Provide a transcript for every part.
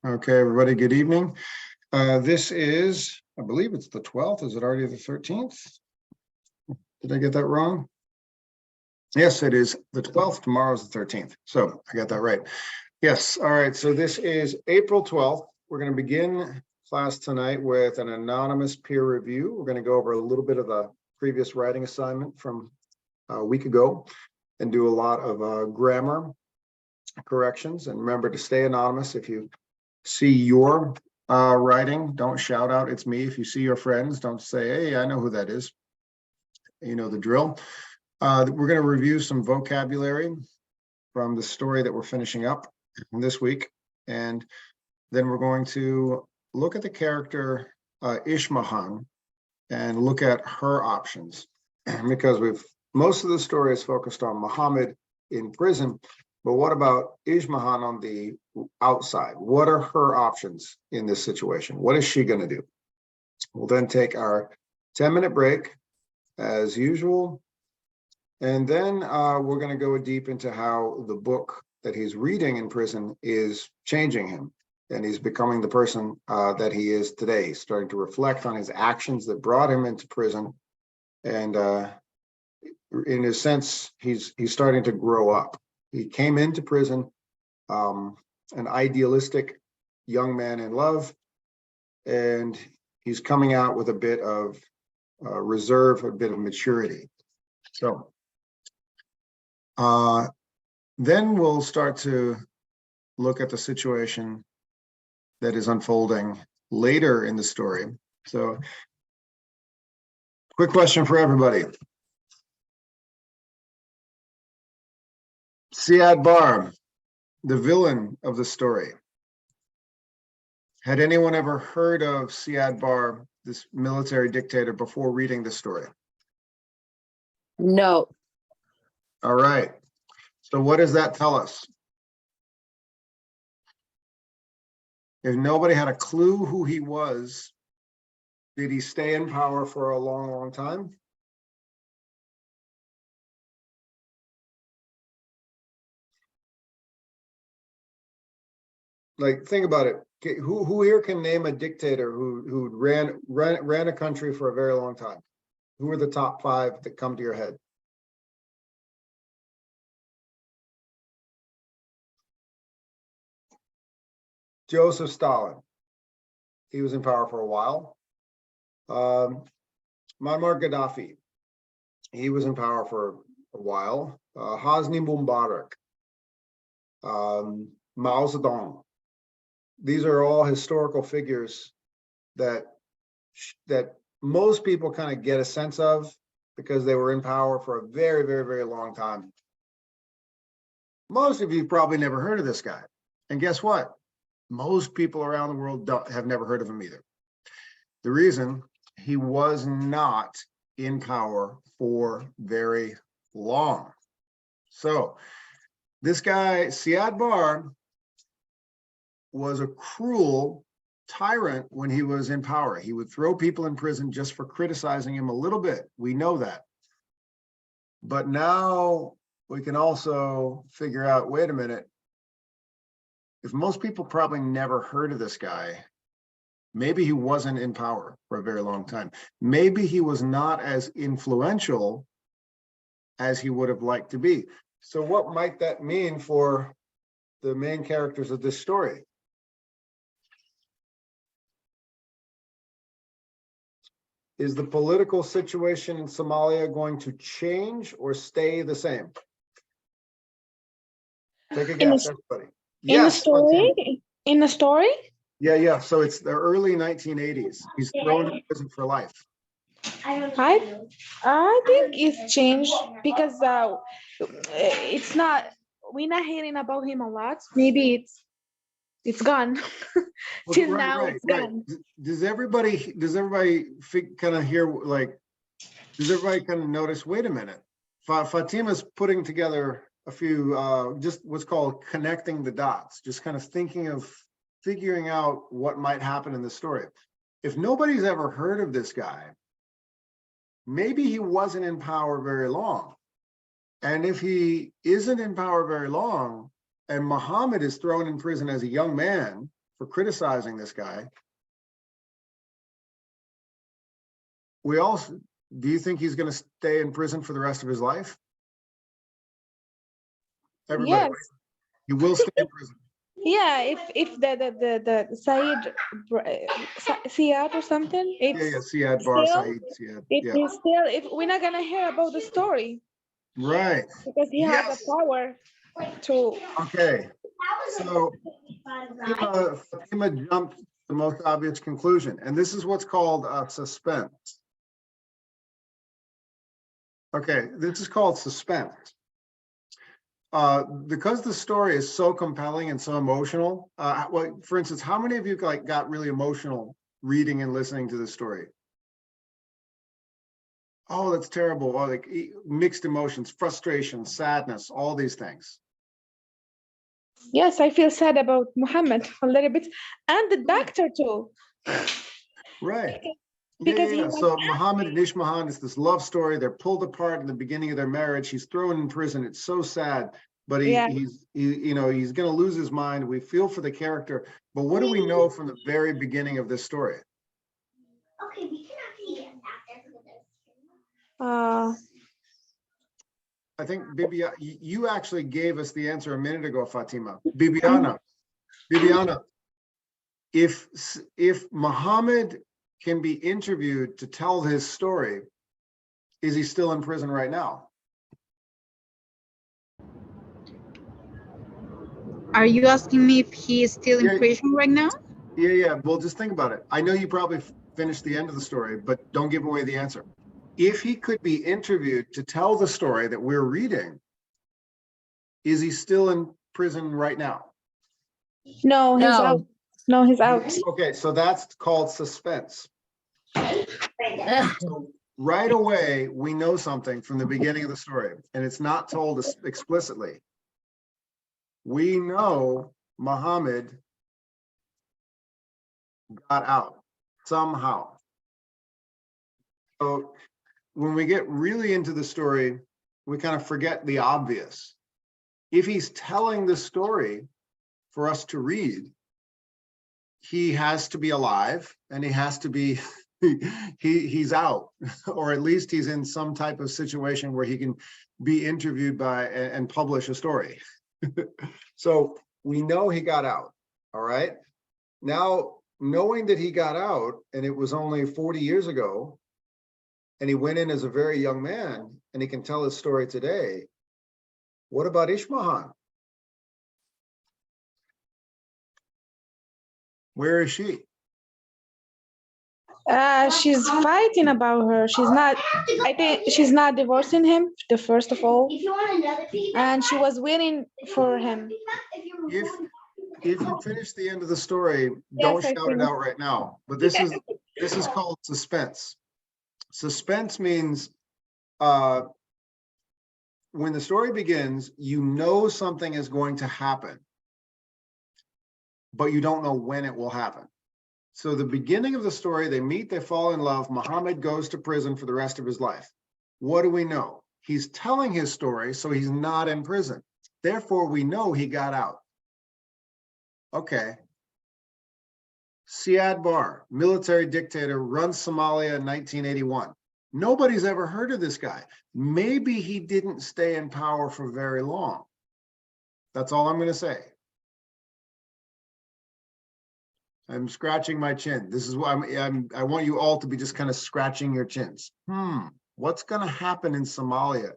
Okay, everybody, good evening. This is, I believe it's the 12th. Is it already the 13th? Did I get that wrong? Yes, it is the 12th. Tomorrow's the 13th. So I got that right. Yes. All right. So this is April 12th. We're going to begin class tonight with an anonymous peer review. We're going to go over a little bit of the previous writing assignment from a week ago and do a lot of grammar corrections. And remember to stay anonymous. If you see your writing, don't shout out, "It's me." If you see your friends, don't say, "Hey, I know who that is." You know the drill. We're going to review some vocabulary from the story that we're finishing up this week. And then we're going to look at the character Ishmahan and look at her options, because most of the story is focused on Muhammad in prison. But what about Ishmahan on the outside? What are her options in this situation? What is she going to do? We'll then take our 10-minute break as usual. And then we're going to go deep into how the book that he's reading in prison is changing him. And he's becoming the person that he is today. He's starting to reflect on his actions that brought him into prison. And in a sense, he's starting to grow up. He came into prison, an idealistic young man in love, and he's coming out with a bit of reserve, a bit of maturity. So then we'll start to look at the situation that is unfolding later in the story. So, quick question for everybody. Siad Bar, the villain of the story. Had anyone ever heard of Siad Bar, this military dictator, before reading the story? No. All right. So what does that tell us? If nobody had a clue who he was, did he stay in power for a long, long time? Like, think about it. Who here can name a dictator who ran a country for a very long time? Who are the top 5 that come to your head? Joseph Stalin. He was in power for a while. Muammar Gaddafi. He was in power for a while. Hosni Mubarak. Mao Zedong. These are all historical figures that most people kind of get a sense of because they were in power for a very, very, very long time. Most of you probably never heard of this guy. And guess what? Most people around the world have never heard of him either. The reason, he was not in power for very long. So this guy, Siad Bar, was a cruel tyrant when he was in power. He would throw people in prison just for criticizing him a little bit. We know that. But now we can also figure out, wait a minute, if most people probably never heard of this guy, maybe he wasn't in power for a very long time. Maybe he was not as influential as he would have liked to be. So what might that mean for the main characters of this story? Is the political situation in Somalia going to change or stay the same? Take a guess, everybody. In the story? In the story? Yeah. So it's the early 1980s. He's thrown in prison for life. I think it's changed because it's not, we're not hearing about him a lot. Maybe it's gone. Till now, it's gone. Does everybody kind of hear, like, does everybody kind of notice, wait a minute, Fatima's putting together a few, just what's called connecting the dots, just kind of thinking of figuring out what might happen in the story. If nobody's ever heard of this guy, maybe he wasn't in power very long. And if he isn't in power very long, and Muhammad is thrown in prison as a young man, for criticizing this guy. We also, do you think he's going to stay in prison for the rest of his life? Everybody, Yes. he will stay in prison. Yeah, if the Said Siad or something, Yeah, it's Siad Bar still, Said, Siad. it Yeah, is still, if we're not gonna hear about the story right. because he has Yes. the power to. Okay. So Fatima jumped to the most obvious conclusion, and this is what's called suspense. Okay, this is called suspense. Because the story is so compelling and so emotional. Well, for instance, how many of you got really emotional reading and listening to this story? Oh, that's terrible. Or like mixed emotions, frustration, sadness, all these things. Yes, I feel sad about Muhammad a little bit, and the doctor too. Right. Because he Yeah. was So Muhammad and Ishmahan is this love story. They're pulled apart in the beginning of their marriage. He's thrown in prison. It's so sad, but yeah. he's going to lose his mind. We feel for the character, but what do we know from the very beginning of this story? Okay, we can actually get after this. I think Bibiana, you actually gave us the answer a minute ago, Fatima. Bibiana, if Muhammad can be interviewed to tell his story, is he still in prison right now? Are you asking me if he is still in prison right now? Yeah. Well, just think about it. I know you probably finished the end of the story, but don't give away the answer. If he could be interviewed to tell the story that we're reading, is he still in prison right now? No, he's out. No, he's out. Okay, so that's called suspense. So right away, we know something from the beginning of the story, and it's not told explicitly. We know Muhammad got out somehow. So when we get really into the story, we kind of forget the obvious. If he's telling the story for us to read, he has to be alive and he has to be he's out, or at least he's in some type of situation where he can be interviewed by and publish a story. So we know he got out. All right. Now, knowing that he got out and it was only 40 years ago, and he went in as a very young man and he can tell his story today, what about Ishmahan? Where is she? She's fighting about her. She's not, I think she's not divorcing him, the first of all. If you want another piece, And she was waiting for him. If you finish the end of the story, don't Yes, I shout it out right now. But this is called suspense. Suspense means when the story begins, you know something is going to happen, but you don't know when it will happen. So the beginning of the story, they meet, they fall in love. Muhammad goes to prison for the rest of his life. What do we know? He's telling his story, so he's not in prison. Therefore, we know he got out. Okay. Siad Barre, military dictator, runs Somalia in 1981. Nobody's ever heard of this guy. Maybe he didn't stay in power for very long. That's all I'm going to say. I'm scratching my chin. This is what I want you all to be just kind of scratching your chins. What's going to happen in Somalia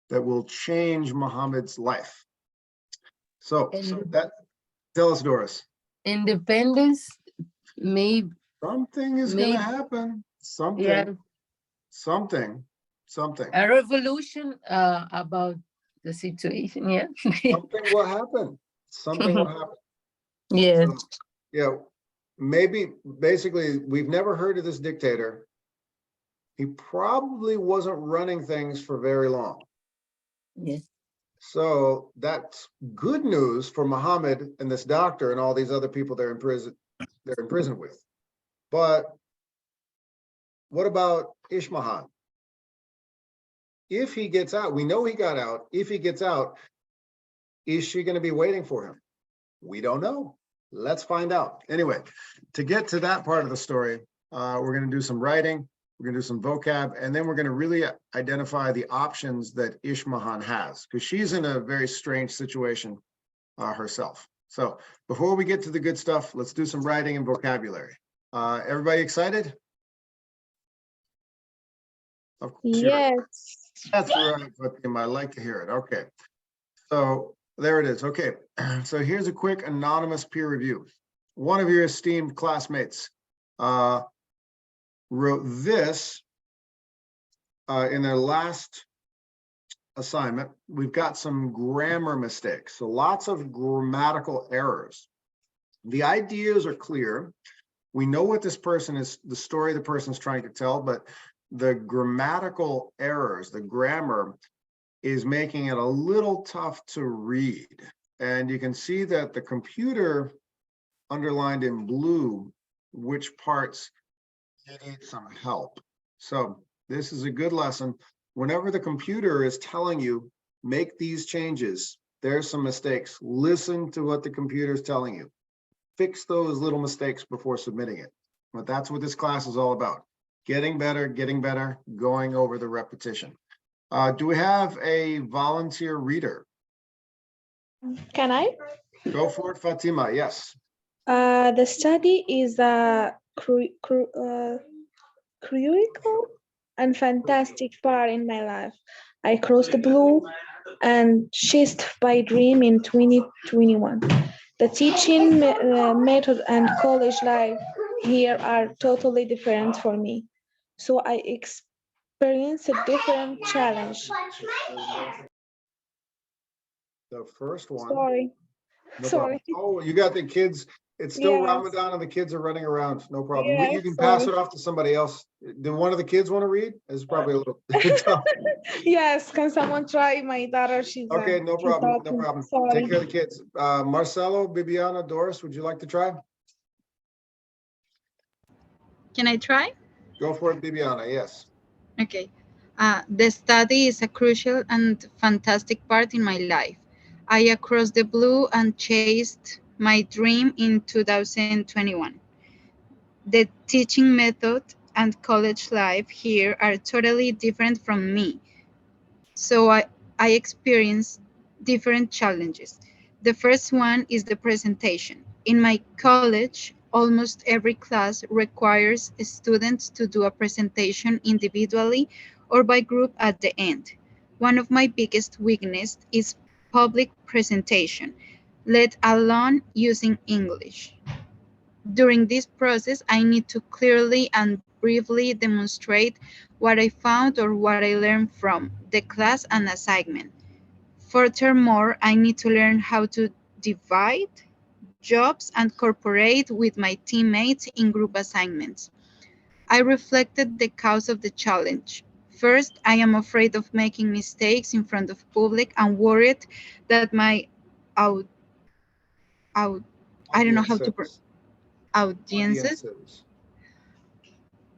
that will change Muhammad's life? So that, tell us, Doris. Independence, maybe. Something is going to happen. Something. Yeah. Something. A revolution about the situation. Yeah. Something will happen. Something will happen. Yeah. So, yeah. Maybe basically we've never heard of this dictator. He probably wasn't running things for very long. Yes. So that's good news for Muhammad and this doctor and all these other people they're in prison with. But what about Ishmahan? If he gets out, we know he got out. If he gets out, is she going to be waiting for him? We don't know. Let's find out. Anyway, to get to that part of the story, we're going to do some writing, we're going to do some vocab, and then we're going to really identify the options that Ishmahan has, because she's in a very strange situation herself. So before we get to the good stuff, let's do some writing and vocabulary. Everybody excited? Of course, Yes. that's right, Fatima. I like to hear it. Okay. So there it is. Okay. So here's a quick anonymous peer review. One of your esteemed classmates wrote this in their last assignment. We've got some grammar mistakes. So lots of grammatical errors. The ideas are clear. We know what this person is, the story the person is trying to tell, but the grammatical errors, the grammar is making it a little tough to read. And you can see that the computer underlined in blue, which parts need some help. So this is a good lesson. Whenever the computer is telling you, make these changes, there's some mistakes. Listen to what the computer is telling you. Fix those little mistakes before submitting it. But that's what this class is all about. Getting better, going over the repetition. Do we have a volunteer reader? Can I? Go for it, Fatima. Yes. The study is a critical and fantastic part in my life. I crossed the blue and chased my dream in 2021. The teaching method and college life here are totally different for me. So I experienced a different challenge. The first one. Sorry. No Sorry. problem. Oh, you got the kids. It's still Yes. Ramadan and the kids are running around. No problem. Yes, You can pass sorry. it off to somebody else. Do one of the kids want to read? It's probably a little tough. Yes, can someone try? My daughter, she's Okay, no she's problem. No talking. problem. Sorry. Take care of the kids. Marcelo, Bibiana, Doris, would you like to try? Can I try? Go for it, Bibiana. Yes. Okay. The study is a crucial and fantastic part in my life. I crossed the blue and chased my dream in 2021. The teaching method and college life here are totally different from me. So I experienced different challenges. The first one is the presentation. In my college, almost every class requires students to do a presentation individually or by group at the end. One of my biggest weaknesses is public presentation, let alone using English. During this process, I need to clearly and briefly demonstrate what I found or what I learned from the class and assignment. Furthermore, I need to learn how to divide jobs and cooperate with my teammates in group assignments. I reflected the cause of the challenge. First, I am afraid of making mistakes in front of public and worried that my out, out I don't know how to audiences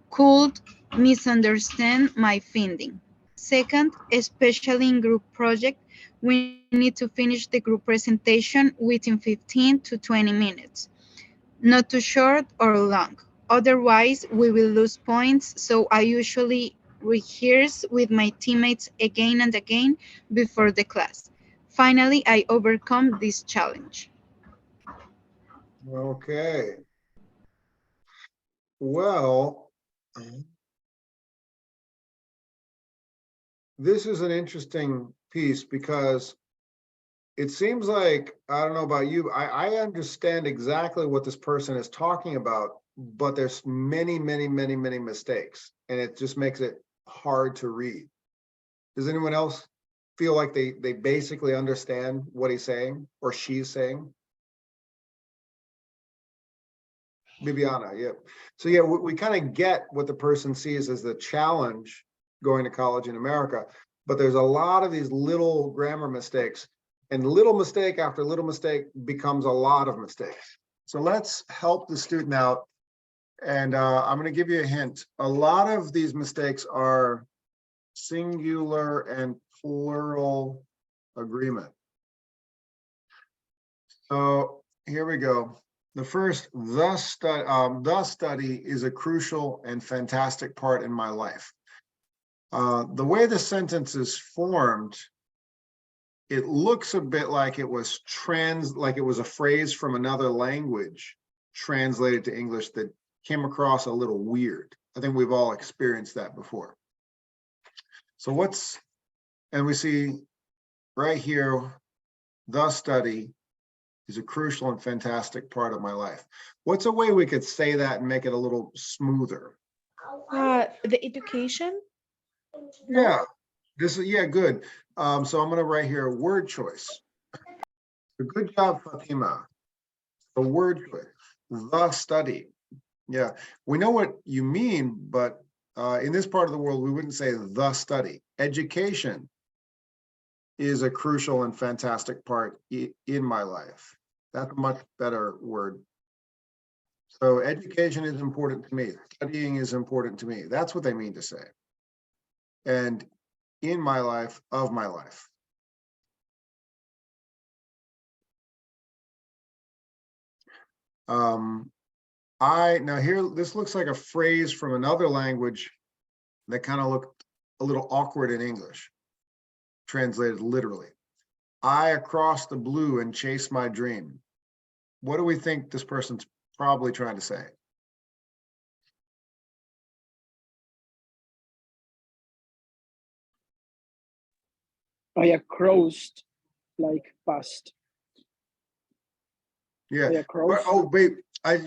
could misunderstand my thinking. Second, especially in group project, we need to finish the group presentation within 15 to 20 minutes, not too short or long. Otherwise, we will lose points, so I usually rehearse with my teammates again and again before the class. Finally, I overcome this challenge. Okay. Well, this is an interesting piece because it seems like, I don't know about you, I understand exactly what this person is talking about, but there's many mistakes, and it just makes it hard to read. Does anyone else feel like they basically understand what he's saying or she's saying? Bibiana, yeah. So yeah, we kind of get what the person sees as the challenge going to college in America, but there's a lot of these little grammar mistakes, and little mistake after little mistake becomes a lot of mistakes. So let's help the student out. And I'm going to give you a hint. A lot of these mistakes are singular and plural agreement. So here we go. The first, the study is a crucial and fantastic part in my life. The way the sentence is formed, it looks a bit like it was a phrase from another language translated to English that came across a little weird. I think we've all experienced that before. So and we see right here, the study is a crucial and fantastic part of my life. What's a way we could say that and make it a little smoother? The education. Yeah, good. So I'm gonna write here a word choice. Good job, Fatima. A word choice. The study. Yeah, we know what you mean, but in this part of the world, we wouldn't say the study. Education is a crucial and fantastic part in my life. That's a much better word. So education is important to me. Studying is important to me. That's what they mean to say. And in my life, of my life. Now here, this looks like a phrase from another language that kind of looked a little awkward in English, translated literally. I across the blue and chase my dream. What do we think this person's probably trying to say? I across, like past. Yeah. Across. Oh, wait.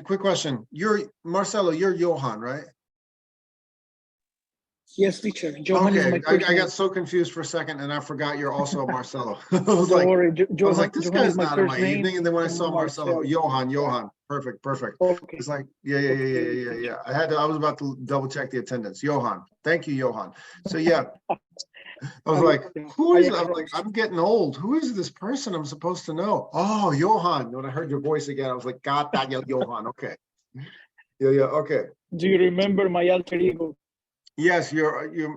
Quick question. You're Marcelo. You're Johan, right? Yes, teacher. Johan is Okay. my I first got so confused for a second, and I forgot you're also Marcelo. I was Don't like, worry, I was like, this Johan guy's is my not in my first name. evening, and then when I and saw Marcelo, Johan. Perfect. Okay. It's like, yeah. I was about to double check the attendance. Johan. Thank you, Johan. So yeah. I was like, who is it? I'm like, I'm getting old. Who is this person I'm supposed to know? Oh, Johan. When I heard your voice again, I was like, God, that Johan. Okay. Yeah, okay. Do you remember my alter ego? Yes,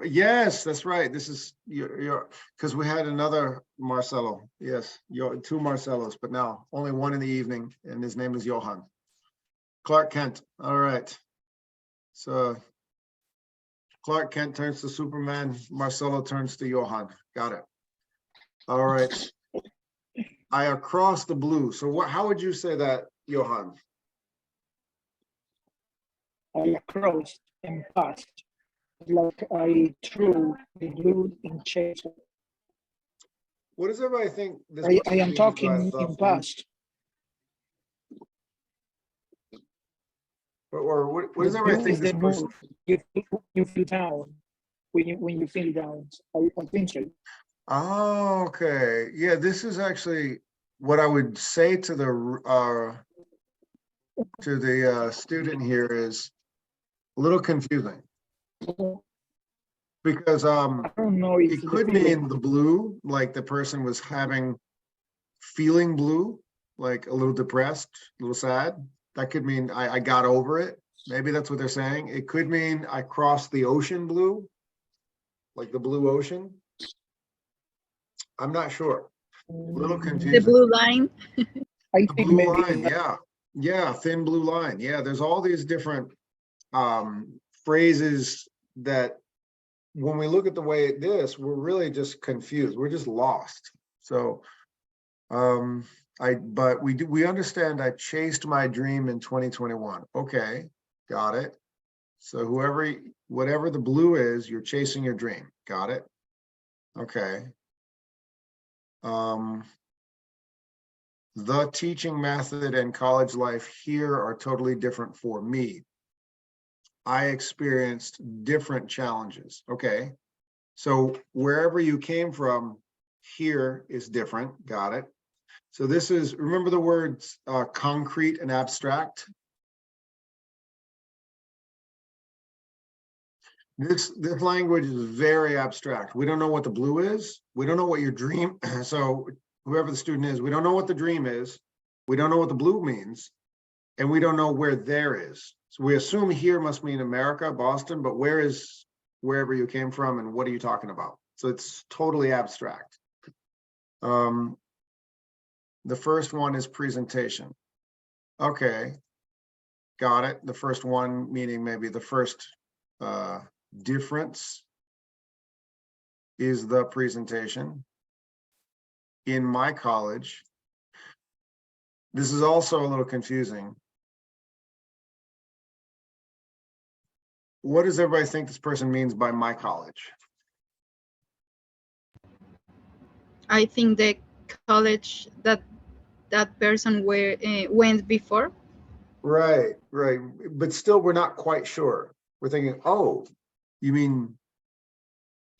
yes, that's right. This is your because we had another Marcelo. Yes, two Marcelos, but now only one in the evening, and his name is Johan. Clark Kent. All right. So Clark Kent turns to Superman, Marcelo turns to Johan. Got it. All right. I across the blue. So how would you say that, Johan? I across and past. Like I threw the blue in chase. What does everybody think this I am talking in past. Or what does everybody think this person? You feel down when you feel down. I think so. Oh, okay. Yeah, this is actually what I would say to the student here is a little confusing. Because I don't know if it could mean the blue, like the person was feeling blue, like a little depressed, a little sad. That could mean I got over it. Maybe that's what they're saying. It could mean I crossed the ocean blue, like the blue ocean. I'm not sure. A little confusing. The blue line. I The think blue maybe line, yeah, thin blue line. Yeah, there's all these different phrases that when we look at the way this, we're really just confused. We're just lost. So but we understand I chased my dream in 2021. Okay, got it. So whatever the blue is, you're chasing your dream. Got it. Okay. The teaching method and college life here are totally different for me. I experienced different challenges. Okay. So wherever you came from here is different. Got it. So this is, remember the words concrete and abstract? This language is very abstract. We don't know what the blue is. We don't know what your dream. So whoever the student is, we don't know what the dream is. We don't know what the blue means. And we don't know where there is. So we assume here must mean America, Boston, but where is wherever you came from and what are you talking about? So it's totally abstract. The first one is presentation. Okay. Got it. The first one, meaning maybe the first difference is the presentation. In my college, this is also a little confusing. What does everybody think this person means by my college? I think the college that person went before. Right, right. But still, we're not quite sure. We're thinking, oh, you mean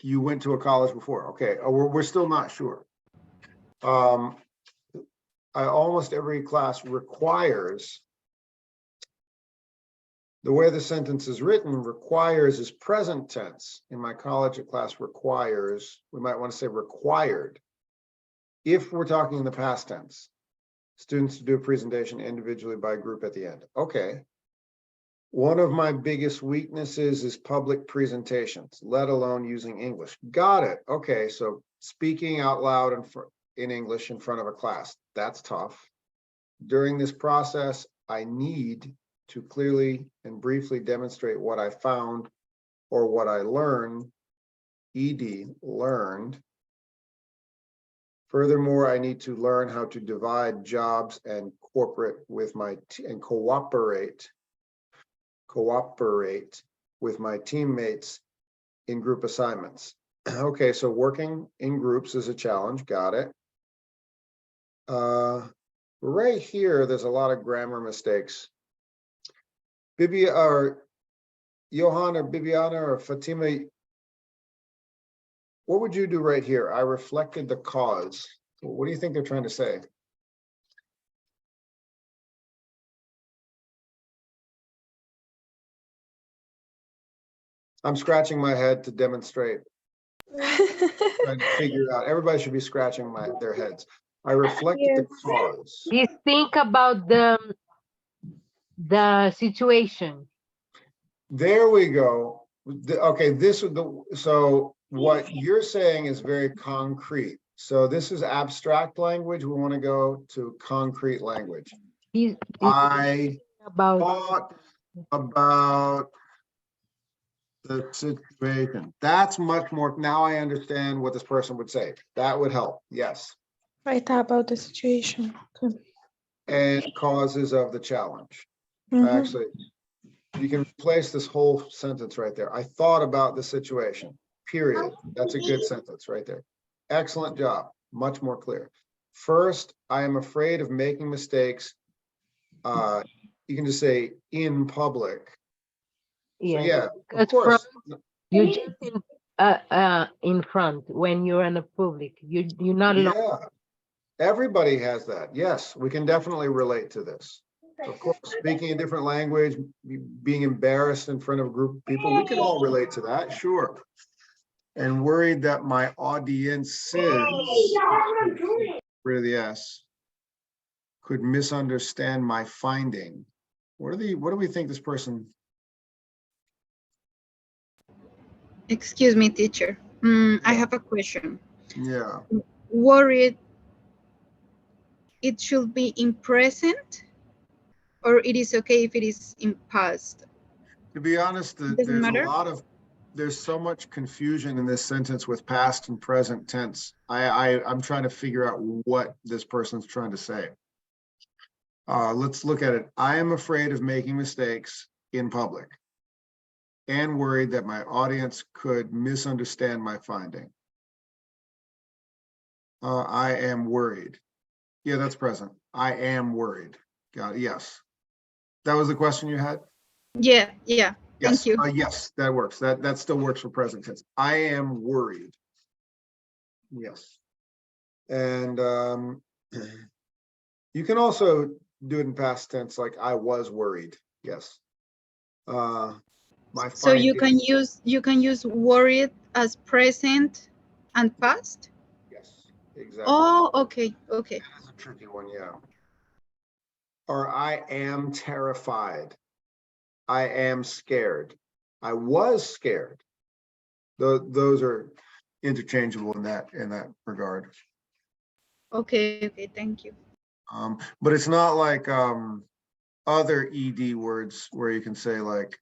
you went to a college before? Okay, we're still not sure. Almost every class requires, the way the sentence is written, requires is present tense. In my college, a class requires, we might want to say required. If we're talking in the past tense, students to do a presentation individually by group at the end. Okay. One of my biggest weaknesses is public presentations, let alone using English. Got it. Okay, so speaking out loud in English in front of a class, that's tough. During this process, I need to clearly and briefly demonstrate what I found or what I learned, learned. Furthermore, I need to learn how to divide jobs and cooperate with my with my teammates in group assignments. Okay, so working in groups is a challenge. Got it. Right here, there's a lot of grammar mistakes. Johan or Bibiana or Fatima, what would you do right here? I reflected the cause. What do you think they're trying to say? I'm scratching my head to demonstrate. Trying to figure out. Everybody should be scratching their heads. I reflected the cause. Just think about the situation. There we go. Okay, so what you're saying is very concrete. So this is abstract language. We want to go to concrete language. I thought about the situation. That's much more. Now I understand what this person would say. That would help. Yes. I thought about the situation. Okay. And causes of the challenge. Mhm. Actually, you can replace this whole sentence right there. I thought about the situation, period. That's a good sentence right there. Excellent job. Much more clear. First, I am afraid of making mistakes. You can just say in public. Yeah, so, yeah, of course. You just in front when you're in a public. You're not alone. Yeah, everybody has that. Yes, we can definitely relate to this. Of course, speaking a different language, being embarrassed in front of a group of people, we can all relate to that, sure. And worried that my audiences, rid of the S, could misunderstand my finding. What do we think this person? Excuse me, teacher. I have a question. Yeah. Worried, it should be in present, or it is okay if it is in past? To be honest, there's so much confusion in this sentence with past and present tense. I'm trying to figure out what this person's trying to say. Let's look at it. I am afraid of making mistakes in public and worried that my audience could misunderstand my finding. I am worried. Yeah, that's present. I am worried. Got it. Yes. That was the question you had? Yeah. Yes. Thank you. Yes, that works. That still works for present tense. I am worried. Yes. And you can also do it in past tense, like I was worried. Yes. So you can use worried as present and past? Yes, exactly. Oh, okay. That's a tricky one, yeah. Or I am terrified. I am scared. I was scared. Those are interchangeable in that regard. Okay, thank you. But it's not like other ED words where you can say like,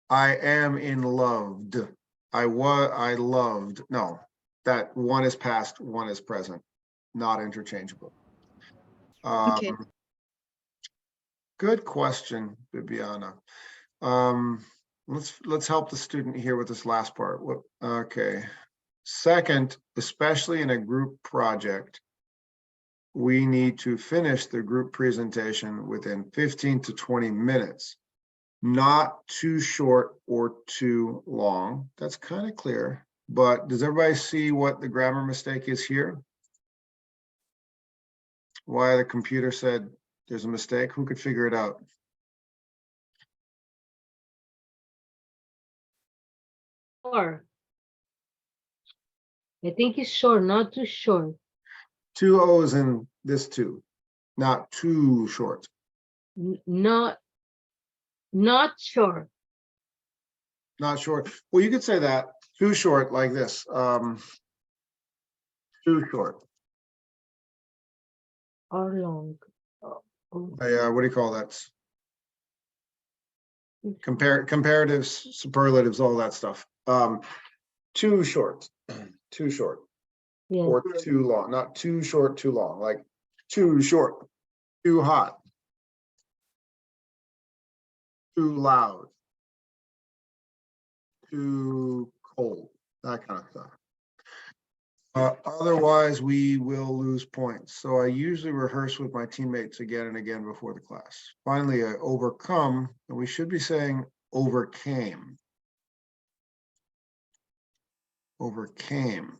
I am in loved. I loved. No, that one is past, one is present, not interchangeable. Okay. Good question, Bibiana. Let's help the student here with this last part. Okay. Second, especially in a group project, we need to finish the group presentation within 15 to 20 minutes, not too short or too long. That's kind of clear, but does everybody see what the grammar mistake is here? Why the computer said there's a mistake? Who could figure it out? Or I think it's short, not too short. Two O's in this two, not too short. Not short. Not short. Well, you could say that. Too short, like this. Too short. Or long. What do you call that? Comparatives, superlatives, all that stuff. Too short. Too short. Yeah. Or too long. Not too short, too long. Like too short, too hot, too loud, too cold, that kind of stuff. Otherwise, we will lose points. So I usually rehearse with my teammates again and again before the class. Finally, I overcome, and we should be saying overcame. Overcame.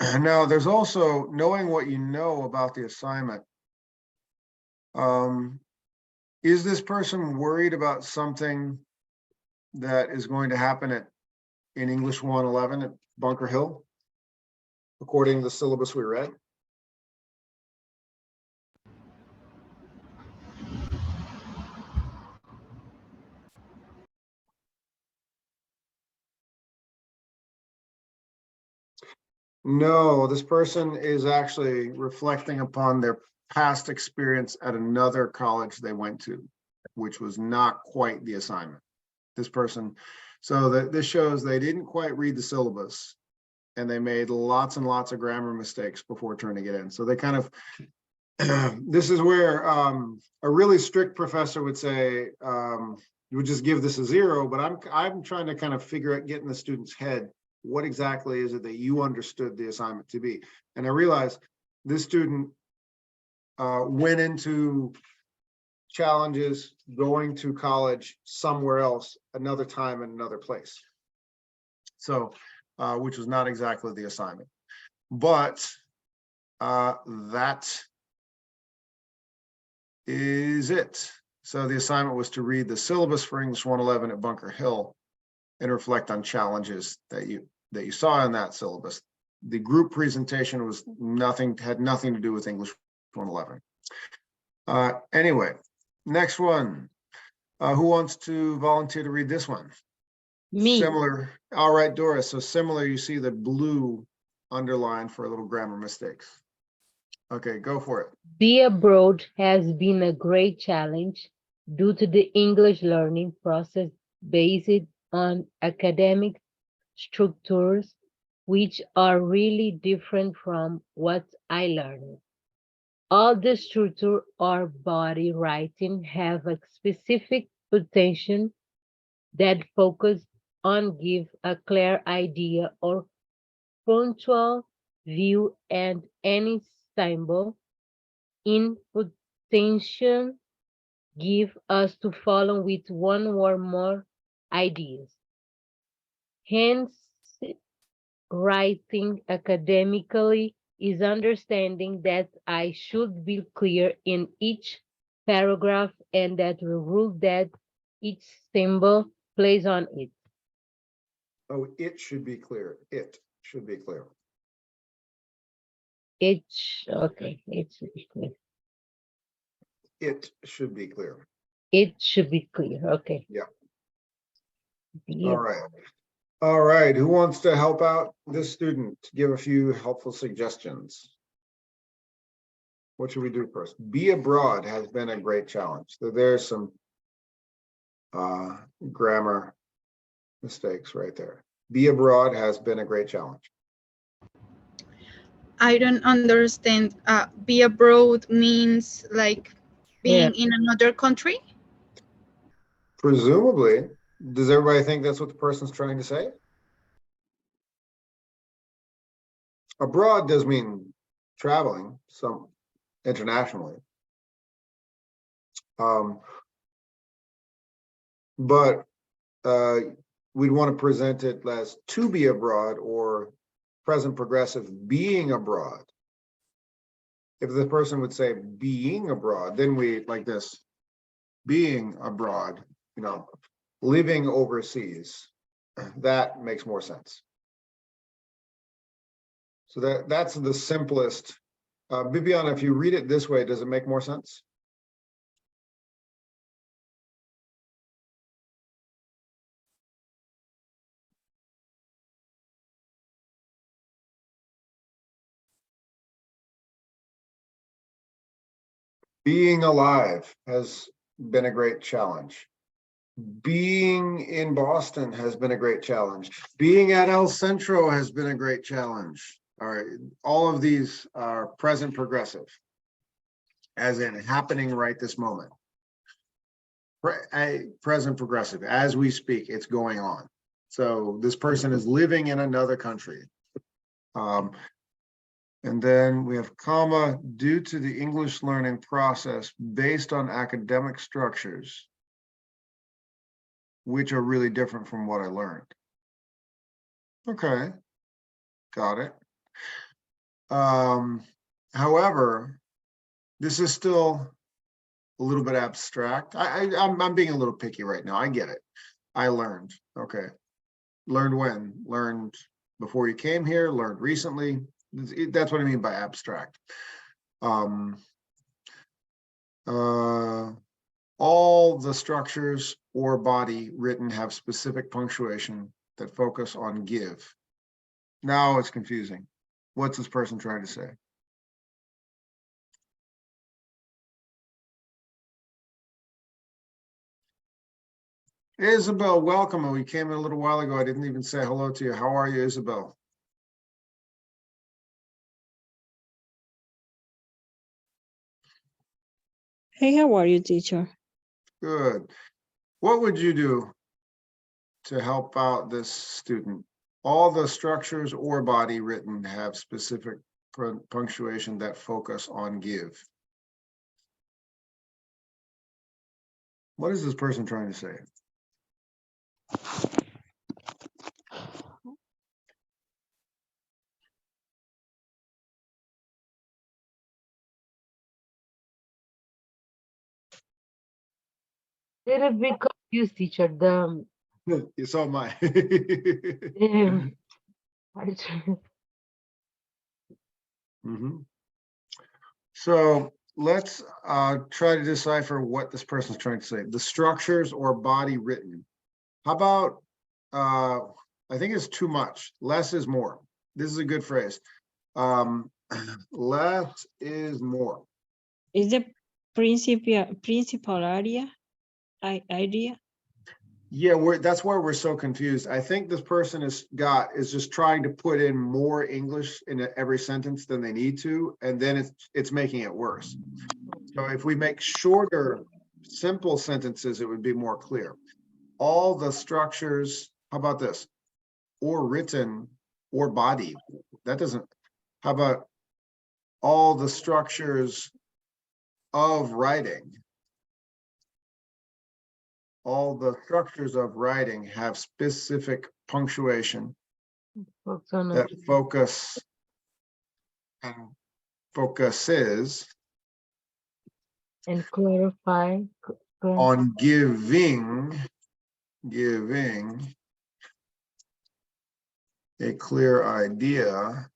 Now, there's also knowing what you know about the assignment. Is this person worried about something that is going to happen in English 111 at Bunker Hill, according to the syllabus we read? No, this person is actually reflecting upon their past experience at another college they went to, which was not quite the assignment. This person, so this shows they didn't quite read the syllabus and they made lots and lots of grammar mistakes before turning it in. So they kind of, this is where a really strict professor would say, you would just give this a 0, but I'm trying to kind of figure out, get in the student's head, what exactly is it that you understood the assignment to be? And I realized this student went into challenges going to college somewhere else, another time in another place. So, which was not exactly the assignment, but that is it. So the assignment was to read the syllabus for English 111 at Bunker Hill and reflect on challenges that you saw in that syllabus. The group presentation was had nothing to do with English 111. Anyway, next one. Who wants to volunteer to read this one? Me. Similar. All right, Doris. So similar, you see the blue underline for a little grammar mistakes. Okay, go for it. Be abroad has been a great challenge due to the English learning process based on academic structures, which are really different from what I learned. All the structure or body writing have a specific potential that focus on give a clear idea or frontal view and any symbol in potential give us to follow with one or more ideas. Hence, writing academically is understanding that I should be clear in each paragraph and that the role that each symbol plays on it. Oh, it should be clear. It should be clear. Okay, it should be clear. It should be clear. It should be clear, okay. Yeah. Yeah. All right. All right. Who wants to help out this student? Give a few helpful suggestions. What should we do first? Be abroad has been a great challenge. So there's some grammar mistakes right there. Be abroad has been a great challenge. I don't understand. Be abroad means like being in another country? Presumably, does everybody think that's what the person's trying to say? Abroad does mean traveling some internationally. But we'd want to present it as to be abroad or present progressive being abroad. If the person would say being abroad, then we like this, being abroad, you know, living overseas, that makes more sense. So that's the simplest. Bibiana, if you read it this way, does it make more sense? Being alive has been a great challenge. Being in Boston has been a great challenge. Being at El Centro has been a great challenge. All right, all of these are present progressive, as in happening right this moment. Present progressive, as we speak, it's going on. So this person is living in another country. And then we have comma, due to the English learning process based on academic structures, which are really different from what I learned. Okay, got it. However, this is still a little bit abstract. I'm being a little picky right now. I get it. I learned. Okay. Learned when? Learned before you came here, learned recently. That's what I mean by abstract. All the structures or body written have specific punctuation that focus on give. Now it's confusing. What's this person trying to say? Isabel, welcome. We came in a little while ago. I didn't even say hello to you. How are you, Isabel? Hey, how are you, teacher? Good. What would you do to help out this student? All the structures or body written have specific punctuation that focus on give. What is this person trying to say? Little bit confused, teacher. You saw my. Mhm. So let's try to decipher what this person's trying to say. The structures or body written. How about, I think it's too much. Less is more. This is a good phrase. Less is more. Is the principal idea? Yeah, that's why we're so confused. I think this person is just trying to put in more English in every sentence than they need to, and then it's making it worse. So if we make shorter, simple sentences, it would be more clear. All the structures, how about this? Or written or body. That doesn't, how about all the structures of writing? All the structures of writing have specific punctuation that focus and focuses and clarify on giving a clear idea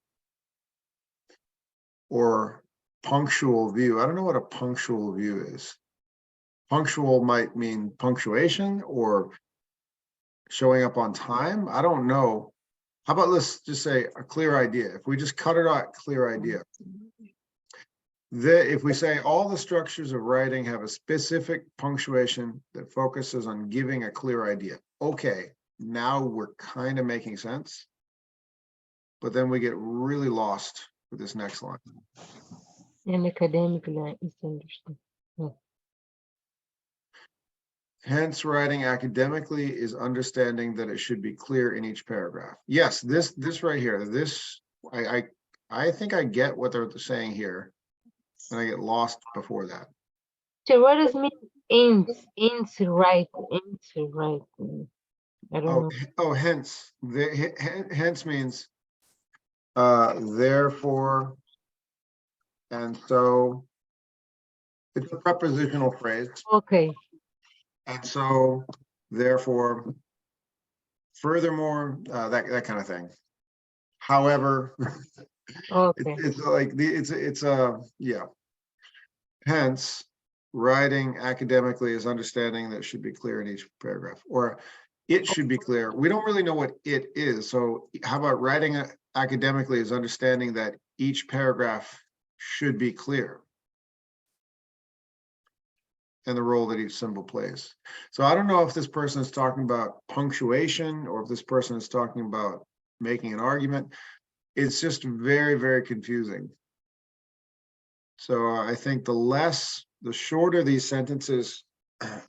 or punctual view. I don't know what a punctual view is. Punctual might mean punctuation or showing up on time. I don't know. How about let's just say a clear idea. If we just cut it out, clear idea. if we say all the structures of writing have a specific punctuation that focuses on giving a clear idea. Okay, now we're kind of making sense. But then we get really lost with this next line. An academic line is understood. Hence, writing academically is understanding that it should be clear in each paragraph. Yes, this right here, this, I think I get what they're saying here. And I get lost before that. So what does mean ins right? I don't know. Oh, hence, hence means therefore, and so it's a prepositional phrase. Okay. And so, therefore, furthermore, that kind of thing. However, Okay. it's like it's yeah. Hence, writing academically is understanding that should be clear in each paragraph, or it should be clear. We don't really know what it is. So how about writing academically is understanding that each paragraph should be clear and the role that each symbol plays. So I don't know if this person is talking about punctuation or if this person is talking about making an argument. It's just very, very confusing. So I think the shorter these sentences,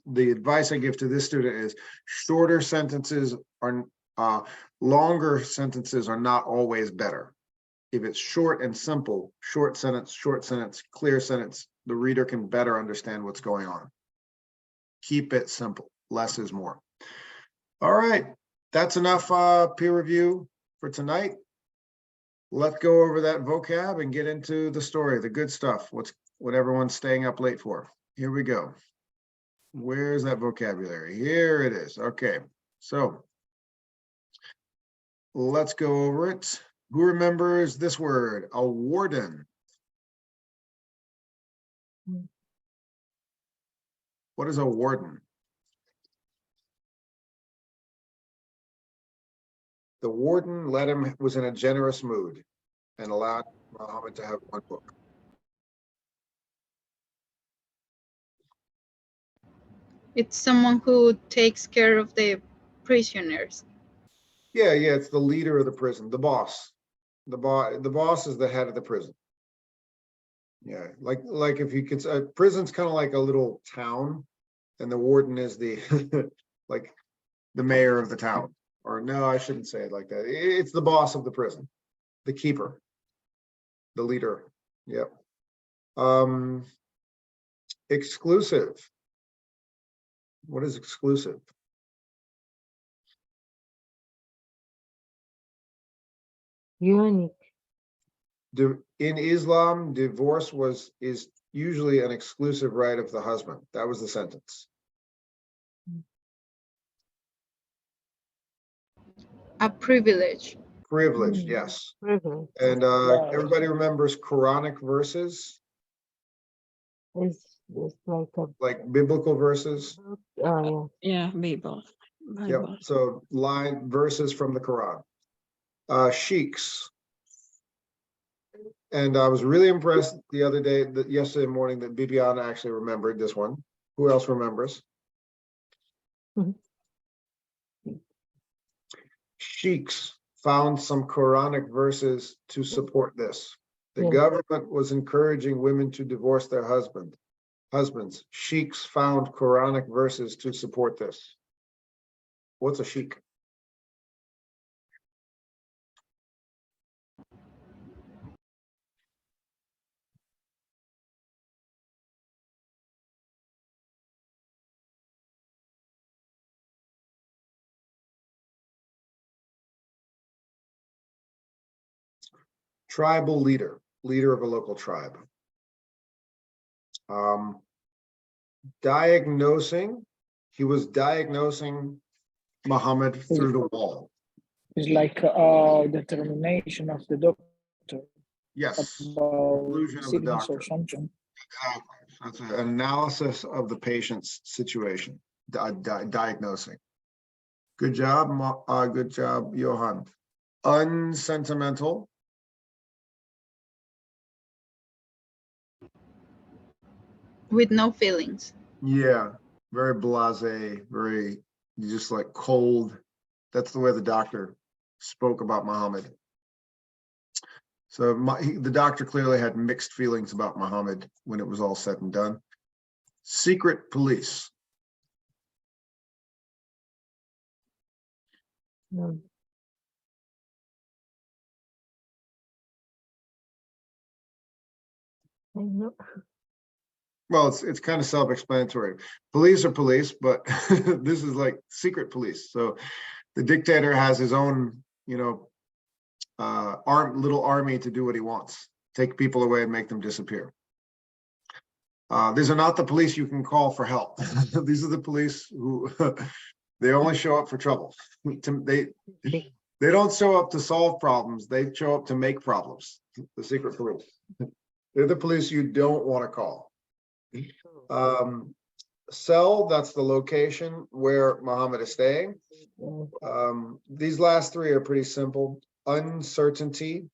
the advice I give to this student is shorter sentences are, longer sentences are not always better. If it's short and simple, short sentence, clear sentence, the reader can better understand what's going on. Keep it simple, less is more. All right, that's enough peer review for tonight. Let's go over that vocab and get into the story, the good stuff, what everyone's staying up late for. Here we go. Where's that vocabulary? Here it is. Okay, so let's go over it. Who remembers this word? A warden. What is a warden? The warden was in a generous mood and allowed Muhammad to have one book. It's someone who takes care of the prisoners. Yeah, it's the leader of the prison, the boss. The boss is the head of the prison. Yeah, like if you could, prison's kind of like a little town, and the warden is the like the mayor of the town. Or no, I shouldn't say it like that. It's the boss of the prison, the keeper, the leader. Yep. Exclusive. What is exclusive? Unique. In Islam, divorce is usually an exclusive right of the husband. That was the sentence. A privilege. Privilege, yes. Privilege. And everybody remembers Quranic verses, It's like a like biblical verses. oh Yeah, Bible. Yep. Bible. So verses from the Quran. Sheiks. And I was really impressed the other day, yesterday morning, that Bibiana actually remembered this one. Who else remembers? Mhm. Sheiks found some Quranic verses to support this. The Yeah. government was encouraging women to divorce their husbands. Sheiks found Quranic verses to support this. What's a sheik? Tribal leader of a local tribe. Diagnosing, he was diagnosing Muhammad through the wall. It's like determination of the doctor Yes, about conclusion of the sickness doctor. or something. That's an analysis of the patient's situation, diagnosing. Good job, Johan. Unsentimental. with no feelings. Yeah, very blasé, very just like cold. That's the way the doctor spoke about Muhammad. So the doctor clearly had mixed feelings about Muhammad when it was all said and done. Secret police. No. I know. Well, it's kind of self-explanatory. Police are police, but this is like secret police. So the dictator has his own, little army to do what he wants, take people away and make them disappear. These are not the police you can call for help. These are the police who they only show up for trouble. They don't show up to solve problems. They show up to make problems. The secret police. They're the police you don't want to call. Cell, that's the location where Muhammad is staying. These last three are pretty simple. Uncertainty.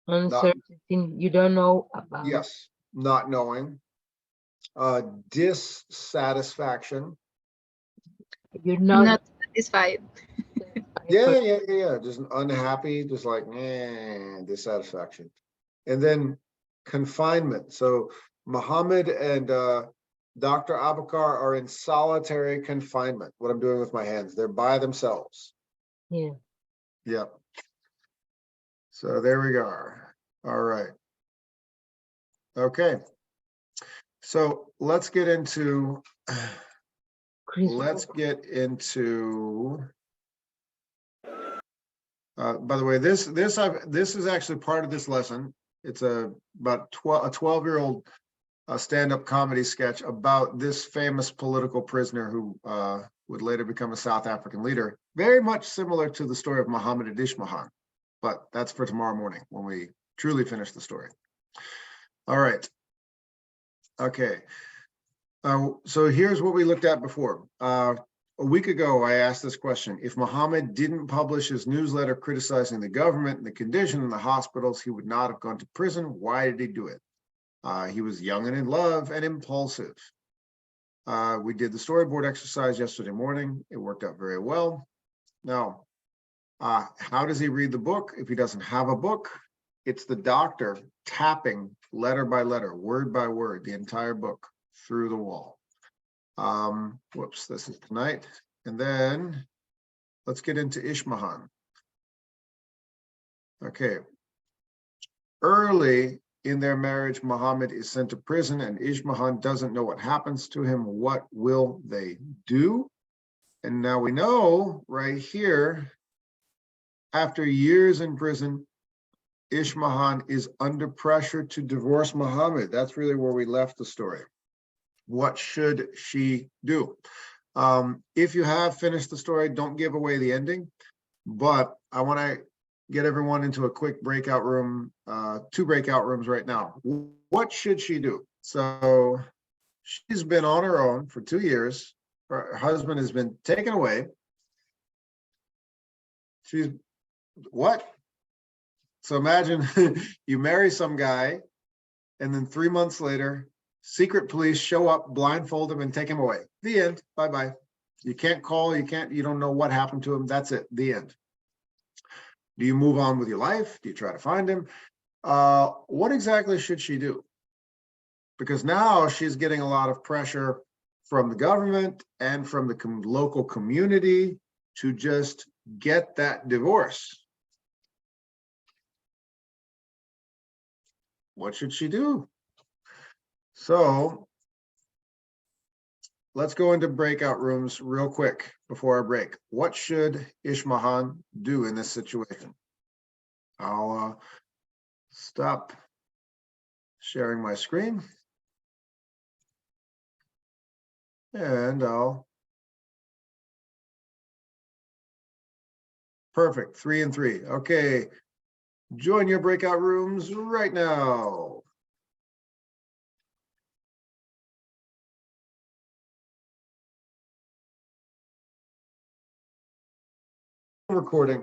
Uncertainty, you don't know about. Yes, not knowing. Dissatisfaction. You're not. Not satisfied. Yeah. Just unhappy, just like dissatisfaction. And then confinement. So Muhammad and Dr. Abakar are in solitary confinement. What I'm doing with my hands, they're by themselves. Yeah. Yep. So there we go. All right. Okay. So let's get into by the way, this is actually part of this lesson. It's about a 12-year-old stand-up comedy sketch about this famous political prisoner who would later become a South African leader, very much similar to the story of Muhammad and Ishmahan, but that's for tomorrow morning when we truly finish the story. All right. Okay. So here's what we looked at before. A week ago, I asked this question. If Muhammad didn't publish his newsletter criticizing the government and the condition in the hospitals, he would not have gone to prison. Why did he do it? He was young and in love and impulsive. We did the storyboard exercise yesterday morning. It worked out very well. Now, how does he read the book if he doesn't have a book? It's the doctor tapping letter by letter, word by word, the entire book through the wall. Whoops, this is tonight. And then let's get into Ishmahan. Okay. Early in their marriage, Muhammad is sent to prison and Ishmahan doesn't know what happens to him. What will they do? And now we know right here, after years in prison, Ishmahan is under pressure to divorce Muhammad. That's really where we left the story. What should she do? If you have finished the story, don't give away the ending, but I want to get everyone into a quick breakout room, 2 breakout rooms right now. What should she do? So she's been on her own for 2 years. Her husband has been taken away. She's what? So imagine you marry some guy and then 3 months later, secret police show up, blindfold him and take him away. The end. Bye-bye. You can't call, you don't know what happened to him. That's it. The end. Do you move on with your life? Do you try to find him? What exactly should she do? Because now she's getting a lot of pressure from the government and from the local community to just get that divorce. What should she do? So let's go into breakout rooms real quick before our break. What should Ishmahan do in this situation? I'll stop sharing my screen. And perfect, 3 and 3. Okay, join your breakout rooms right now. Recording.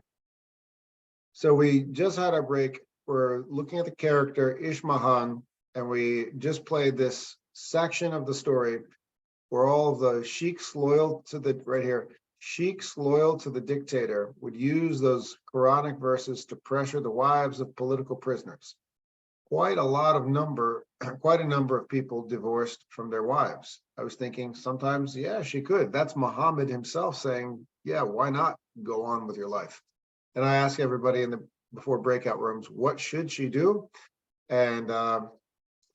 So we just had our break. We're looking at the character Ishmahan and we just played this section of the story where all of the sheiks loyal to the, right here, sheiks loyal to the dictator would use those Quranic verses to pressure the wives of political prisoners. Quite a number of people divorced from their wives. I was thinking sometimes, yeah, she could. That's Muhammad himself saying, yeah, why not go on with your life? And I ask everybody in the before breakout rooms, what should she do? And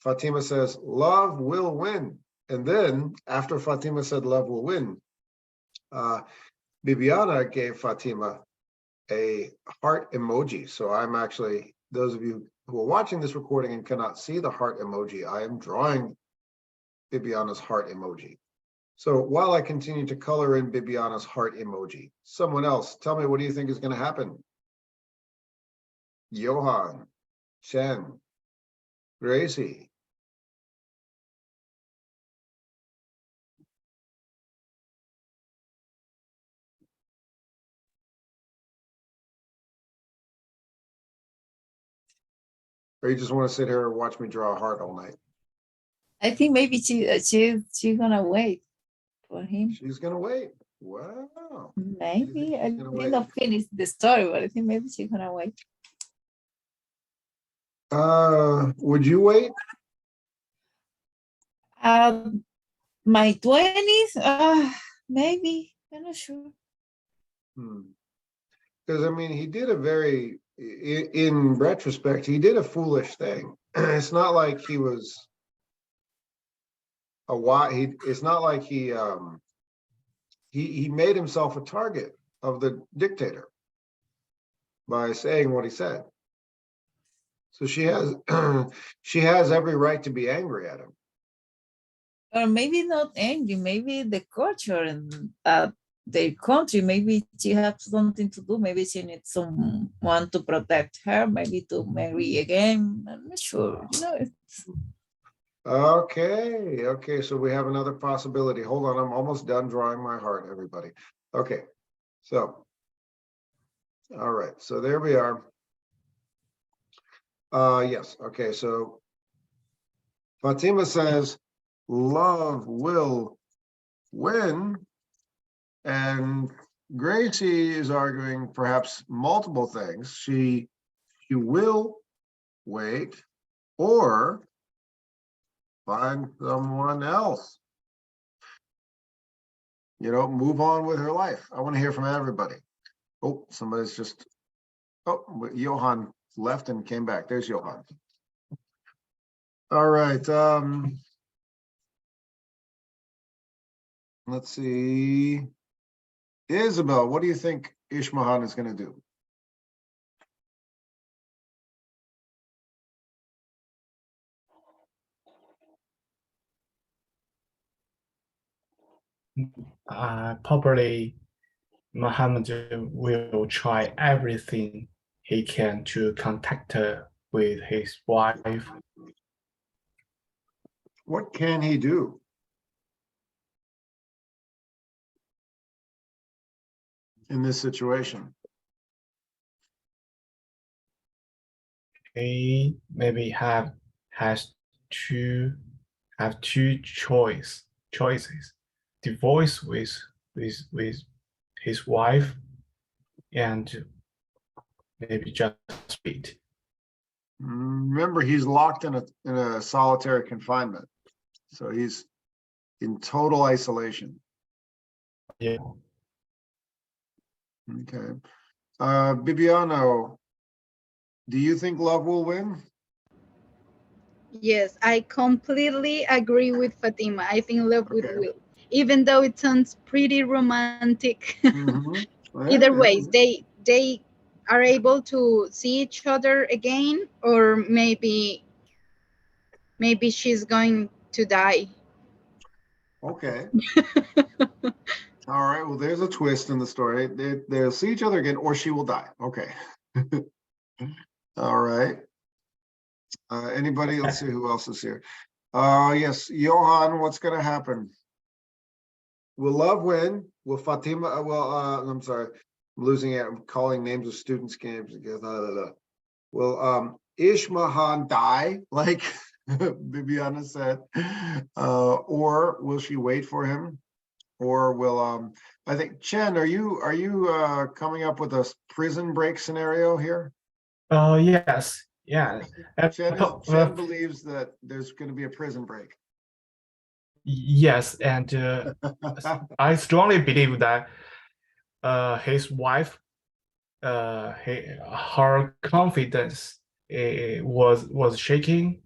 Fatima says, love will win. And then after Fatima said love will win, Bibiana gave Fatima a heart emoji. So I'm actually, those of you who are watching this recording and cannot see the heart emoji, I am drawing Bibiana's heart emoji. So while I continue to color in Bibiana's heart emoji, someone else, tell me, what do you think is going to happen? Johan, Chen, Gracie. Or you just want to sit here and watch me draw a heart all night? I think maybe she's gonna wait for him. She's gonna wait. Wow. Maybe I she's gonna did wait? not finish the story, but I think maybe she's gonna wait. Would you wait? My 20s, maybe. I'm not sure. Because I mean, he did a very, in retrospect, he did a foolish thing. It's not like he was it's not like he made himself a target of the dictator by saying what he said. So she has she has every right to be angry at him. Or maybe not angry, maybe the culture and their country, maybe she has something to do, maybe she needs someone to protect her, maybe to marry again. I'm not sure, you know. Okay, so we have another possibility. Hold on, I'm almost done drawing my heart, everybody. Okay, so, all right, so there we are. Yes, okay, so Fatima says, love will win, and Gracie is arguing perhaps multiple things. She will wait, or find someone else. You know, move on with her life. I want to hear from everybody. Oh, somebody's just, oh, Johan left and came back. There's Johan. All right. Let's see. Isabel, what do you think Ishmahan is going to do? Probably Muhammad will try everything he can to contact her with his wife. What can he do? In this situation? He maybe has to have two choices: divorce with his wife, and maybe just beat. Remember, he's locked in a solitary confinement, so he's in total isolation. Yeah. Okay. Bibiano, do you think love will win? Yes, I completely agree with Fatima. I think love will. Even though it sounds pretty romantic. Either ways, they are able to see each other again, or maybe she's going to die. Okay. All right. Well, there's a twist in the story. They'll see each other again, or she will die. Okay. All right. Anybody? Let's see who else is here. Yes, Johan, what's going to happen? Will love win? Will Fatima? I'm sorry, I'm losing it. I'm calling names of students' games again. Will Ishmahan die? Like, Bibiana said. Or will she wait for him? Or will I think Chen, are you coming up with a prison break scenario here? Oh, yes. Yeah. Chen believes that there's going to be a prison break. Yes, and I strongly believe that his wife, her confidence was shaking.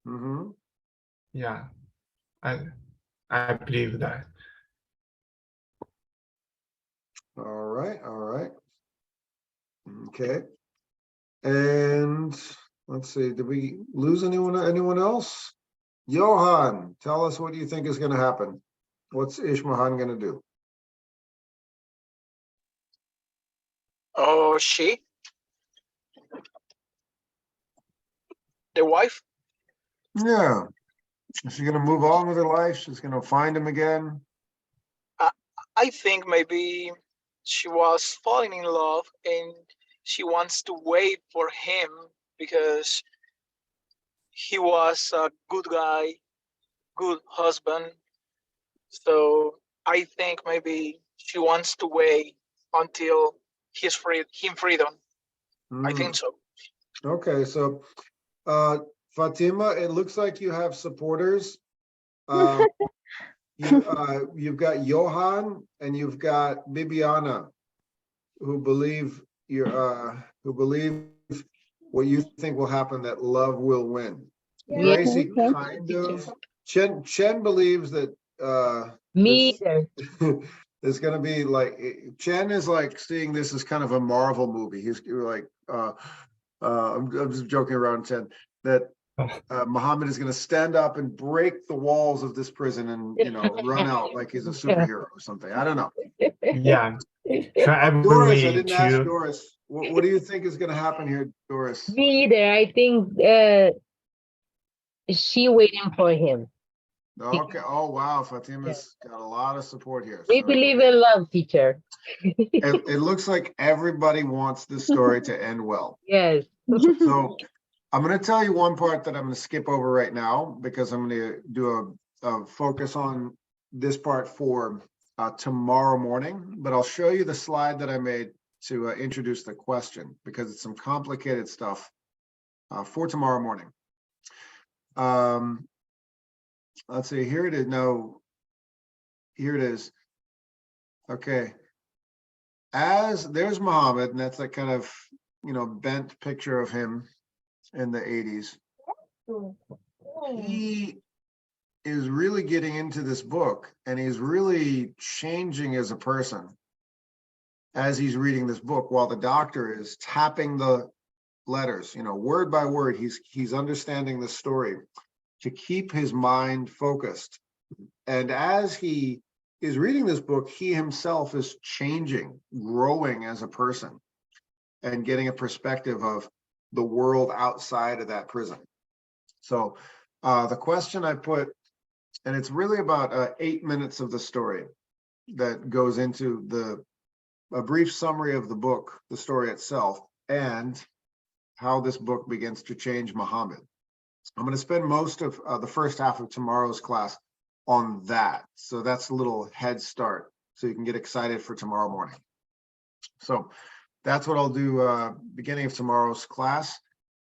Mhm. Yeah, I believe that. All right, all right. Okay. And let's see, did we lose anyone else? Johan, tell us what you think is going to happen. What's Ishmahan going to do? Oh, the wife? Yeah. Is she going to move on with her life? She's going to find him again? I think maybe she was falling in love and she wants to wait for him because he was a good guy, good husband. So I think maybe she wants to wait until him freedom. I think so. Okay, so Fatima, it looks like you have supporters. You've got Johan and you've got Bibiana who believe what you think will happen, that love will win. Yeah, Gracie Okay. kind of Chen believes that me either. there's gonna be like Chen is like seeing this as kind of a Marvel movie. He's like I'm just joking around, Chen, that Muhammad is going to stand up and break the walls of this prison and, run out like he's a superhero or something. I don't know. Yeah, try Doris, I every didn't ask to. Doris. What do you think is going to happen here, Doris? Me either. I think she waiting for him. Okay. Oh, wow. Fatima's got a lot of support here. We So believe in love, teacher. it looks like everybody wants this story to end well. Yes. So I'm going to tell you one part that I'm going to skip over right now because I'm going to do a focus on this part for tomorrow morning, but I'll show you the slide that I made to introduce the question because it's some complicated stuff for tomorrow morning. Let's see, here it is. No, here it is. Okay. There's Muhammad, and that's that kind of, bent picture of him in the 80s. He is really getting into this book and he's really changing as a person as he's reading this book while the doctor is tapping the letters, word by word. He's understanding the story to keep his mind focused. And as he is reading this book, he himself is changing, growing as a person and getting a perspective of the world outside of that prison. So the question I put, and it's really about 8 minutes of the story that goes into a brief summary of the book, the story itself, and how this book begins to change Muhammad. I'm going to spend most of the first half of tomorrow's class on that. So that's a little head start so you can get excited for tomorrow morning. So that's what I'll do beginning of tomorrow's class.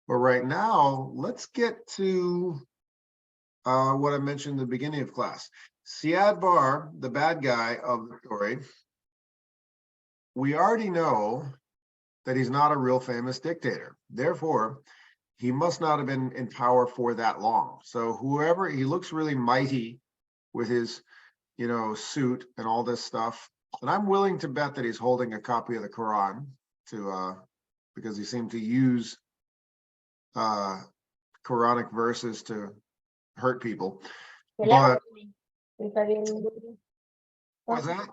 But right now, let's get to what I mentioned in the beginning of class. Siad Bar, the bad guy of the story, we already know that he's not a real famous dictator. Therefore, he must not have been in power for that long. So whoever, he looks really mighty with his, suit and all this stuff. And I'm willing to bet that he's holding a copy of the Quran because he seemed to use Quranic verses to hurt people. But what's that?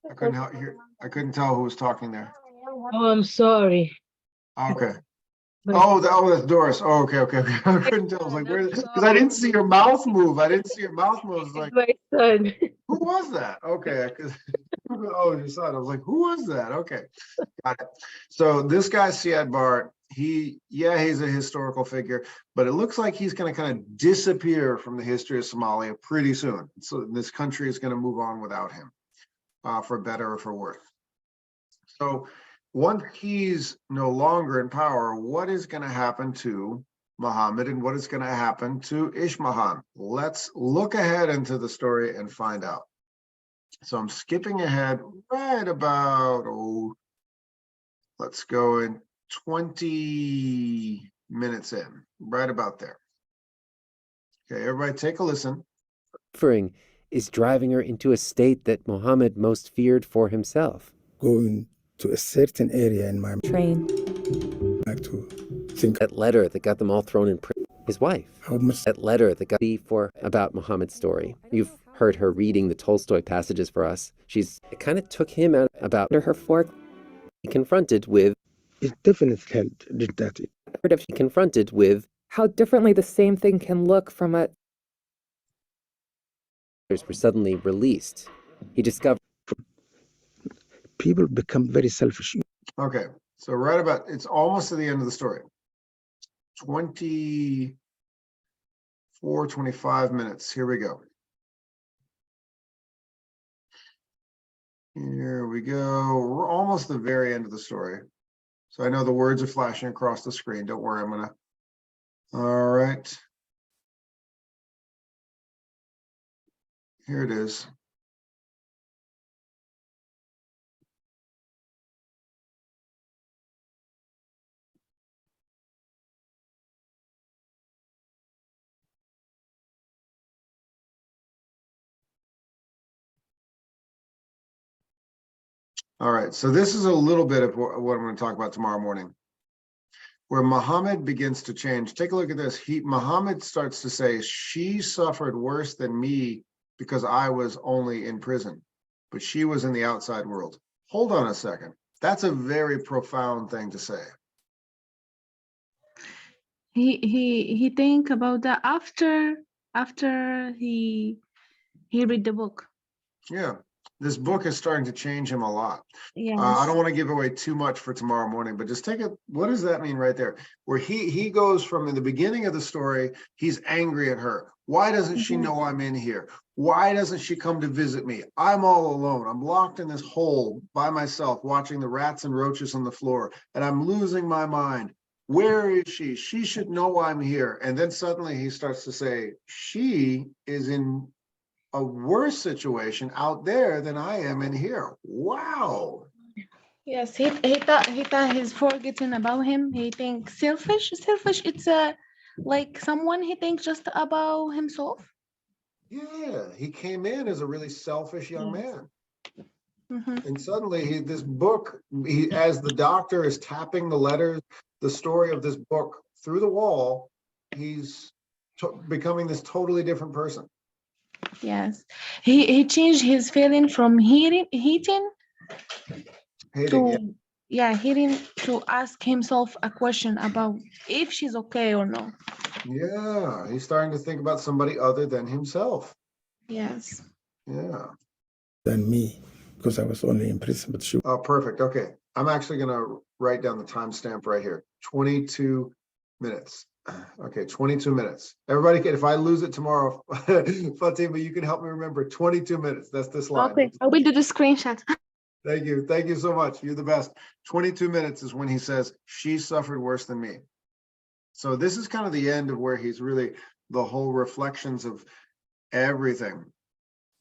I couldn't tell who was talking there. Oh, I'm sorry. Okay. But that's Doris. Oh, okay. I couldn't tell. I was like, where? Because I didn't see your mouth move. I was like, it's my son. who was that? Okay, because oh, your son. I was like, who was that? Okay, got it. So this guy Siad Bart, he's a historical figure, but it looks like he's going to kind of disappear from the history of Somalia pretty soon. So this country is going to move on without him, for better or for worse. So once he's no longer in power, what is going to happen to Muhammad and what is going to happen to Ishmahan? Let's look ahead into the story and find out. So I'm skipping ahead right about, let's go in 20 minutes in, right about there. Okay, everybody take a listen. Suffering is driving her into a state that Muhammad most feared for himself. Going to a certain area in my train. back to think That letter that got them all thrown in prison. His wife. how much That letter that got for about Muhammad's story. You've heard her reading the Tolstoy passages for us. It kind of took him out about under her fork. He confronted with. it definitely helped. Did that? He confronted with How differently the same thing can look from a were suddenly released. He discovered People become very selfish. Okay, so right about, it's almost to the end of the story. 24, 25 minutes. Here we go. Here we go. We're almost the very end of the story. So I know the words are flashing across the screen. Don't worry, all right. Here it is. All right, so this is a little bit of what I'm going to talk about tomorrow morning, where Muhammad begins to change. Take a look at this. Muhammad starts to say, she suffered worse than me because I was only in prison, but she was in the outside world. Hold on a second. That's a very profound thing to say. He think about that after he read the book. Yeah, this book is starting to change him a lot. Yes. I don't want to give away too much for tomorrow morning, but just take it. What does that mean right there? Where he goes from, in the beginning of the story, he's angry at her. Why doesn't she know I'm in here? Why doesn't she come to visit me? I'm all alone. I'm locked in this hole by myself, watching the rats and roaches on the floor, and I'm losing my mind. Where is she? She should know I'm here. And then suddenly he starts to say, she is in a worse situation out there than I am in here. Wow. Yes, he thought he's forgetting about him. He thinks selfish. It's like someone he thinks just about himself. Yeah, he came in as a really selfish young man. Mhm. And suddenly this book, as the doctor is tapping the letters, the story of this book through the wall, he's becoming this totally different person. Yes, he changed his feeling from hating Hating, hearing to ask himself a question about if she's okay or not. yeah, he's starting to think about somebody other than himself. Yes. Yeah. Than me, because I was only in prison. But she Oh, perfect. Okay. I'm actually going to write down the timestamp right here. 22 minutes. Okay, 22 minutes. Everybody, if I lose it tomorrow, Fatima, you can help me remember 22 minutes. That's this line. Okay, I will do the screenshot. Thank you. Thank you so much. You're the best. 22 minutes is when he says, she suffered worse than me. So this is kind of the end of where he's really the whole reflections of everything.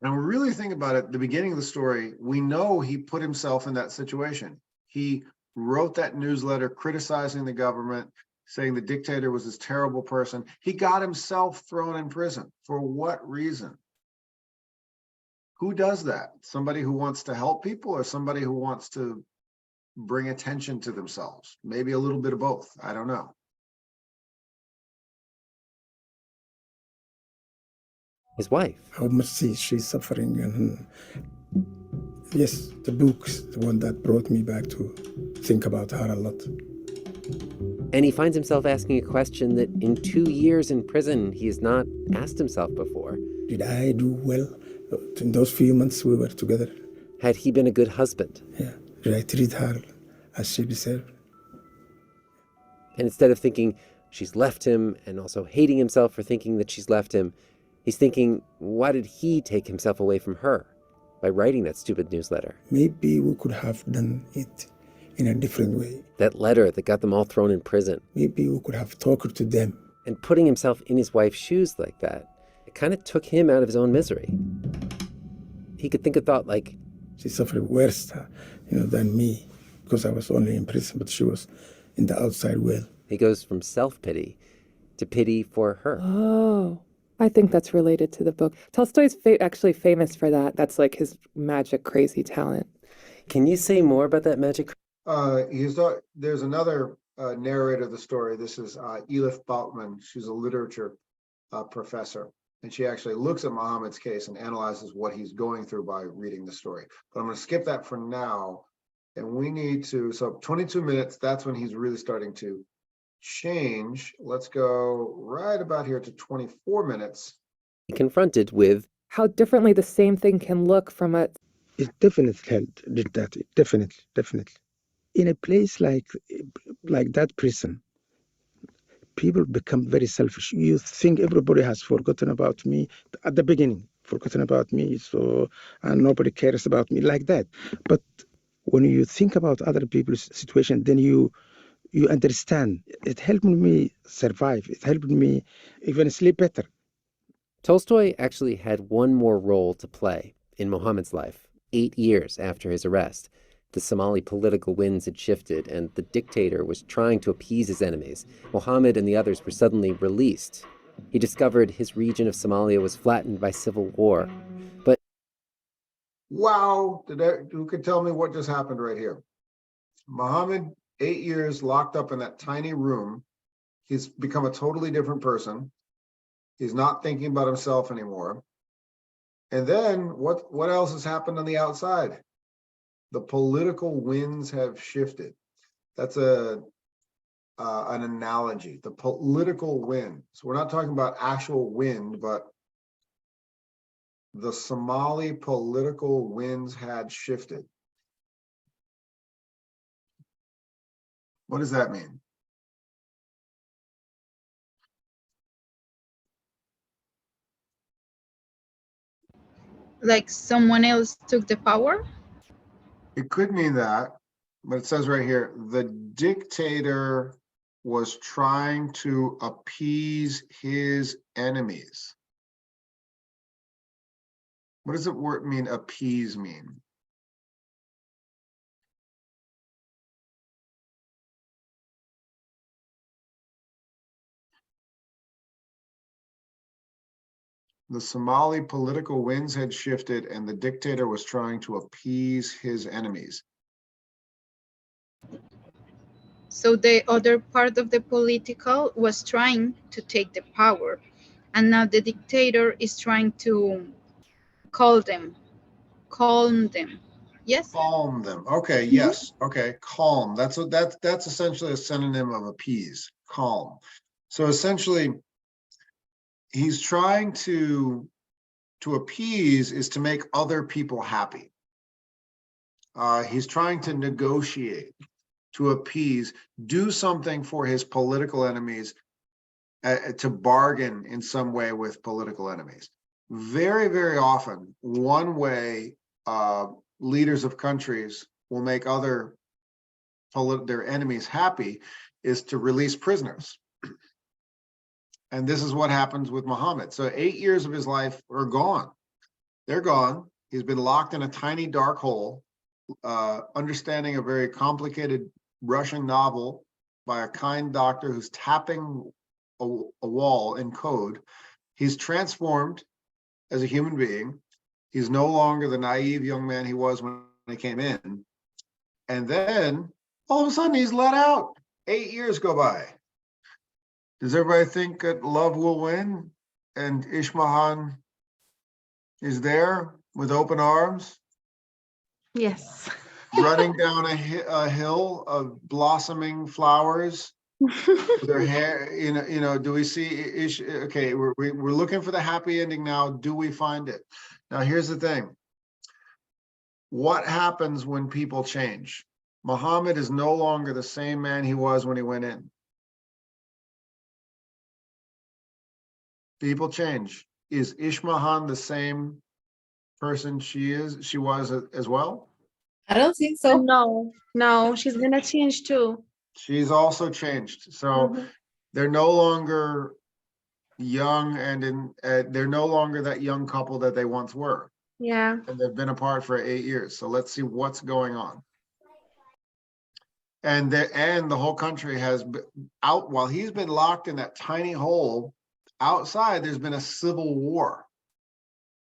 And we really think about it, the beginning of the story, we know he put himself in that situation. He wrote that newsletter criticizing the government, saying the dictator was this terrible person. He got himself thrown in prison. For what reason? Who does that? Somebody who wants to help people or somebody who wants to bring attention to themselves? Maybe a little bit of both. I don't know. his wife. how much she's suffering, and yes, the book's the one that brought me back to think about her a lot. And he finds himself asking a question that in 2 years in prison, he has not asked himself before. Did I do well in those few months we were together? Had he been a good husband? Yeah. Did I treat her as she deserved? And instead of thinking she's left him and also hating himself for thinking that she's left him, he's thinking, why did he take himself away from her by writing that stupid newsletter? Maybe we could have done it in a different way. That letter that got them all thrown in prison. Maybe we could have talked to them. And putting himself in his wife's shoes like that, it kind of took him out of his own misery. He could think a thought like, she suffered worse, than me, because I was only in prison, but she was in the outside world. He goes from self-pity to pity for her. Oh, I think that's related to the book. Tolstoy's actually famous for that. That's like his magic, crazy talent. Can you say more about that magic? There's another narrator of the story. This is Elif Baltman. She's a literature professor, and she actually looks at Muhammad's case and analyzes what he's going through by reading the story. But I'm going to skip that for now, and we need to, so 22 minutes, that's when he's really starting to change. Let's go right about here to 24 minutes. Confronted with how differently the same thing can look from a... It definitely did that. Definitely. In a place like that prison, people become very selfish. You think everybody has forgotten about me at the beginning, so and nobody cares about me like that. But when you think about other people's situation, then you understand. It helped me survive. It helped me even sleep better. Tolstoy actually had one more role to play in Muhammad's life. 8 years after his arrest, the Somali political winds had shifted and the dictator was trying to appease his enemies. Muhammad and the others were suddenly released. He discovered his region of Somalia was flattened by civil war. But wow, who could tell me what just happened right here? Muhammad, 8 years locked up in that tiny room. He's become a totally different person. He's not thinking about himself anymore. And then what else has happened on the outside? The political winds have shifted. That's an analogy, the political wind. So we're not talking about actual wind, but the Somali political winds had shifted. What does that mean? Like someone else took the power? It could mean that, but it says right here, the dictator was trying to appease his enemies. What does the word mean, appease mean? The Somali political winds had shifted and the dictator was trying to appease his enemies. So the other part of the political was trying to take the power, and now the dictator is trying to calm them. Yes. Calm them. Okay. Yes. Okay. Calm. That's essentially a synonym of appease. Calm. So essentially, he's trying to appease is to make other people happy. He's trying to negotiate, to appease, do something for his political enemies, to bargain in some way with political enemies. Very, very often, one way leaders of countries will make their enemies happy is to release prisoners. And this is what happens with Muhammad. So 8 years of his life are gone. They're gone. He's been locked in a tiny dark hole, understanding a very complicated Russian novel by a kind doctor who's tapping a wall in code. He's transformed as a human being. He's no longer the naive young man he was when he came in. And then all of a sudden he's let out. 8 years go by. Does everybody think that love will win and Ismahan is there with open arms? Yes. Running down a hill of blossoming flowers, Their hair, do we see, okay, we're looking for the happy ending now. Do we find it? Now, here's the thing. What happens when people change? Muhammad is no longer the same man he was when he went in. People change. Is Ishmahan the same person she was as well? I don't think so. No, she's gonna change too. She's also changed. So Mhm. they're no longer young they're no longer that young couple that they once were. Yeah. And they've been apart for 8 years. So let's see what's going on. And the whole country has been out while he's been locked in that tiny hole. Outside, there's been a civil war.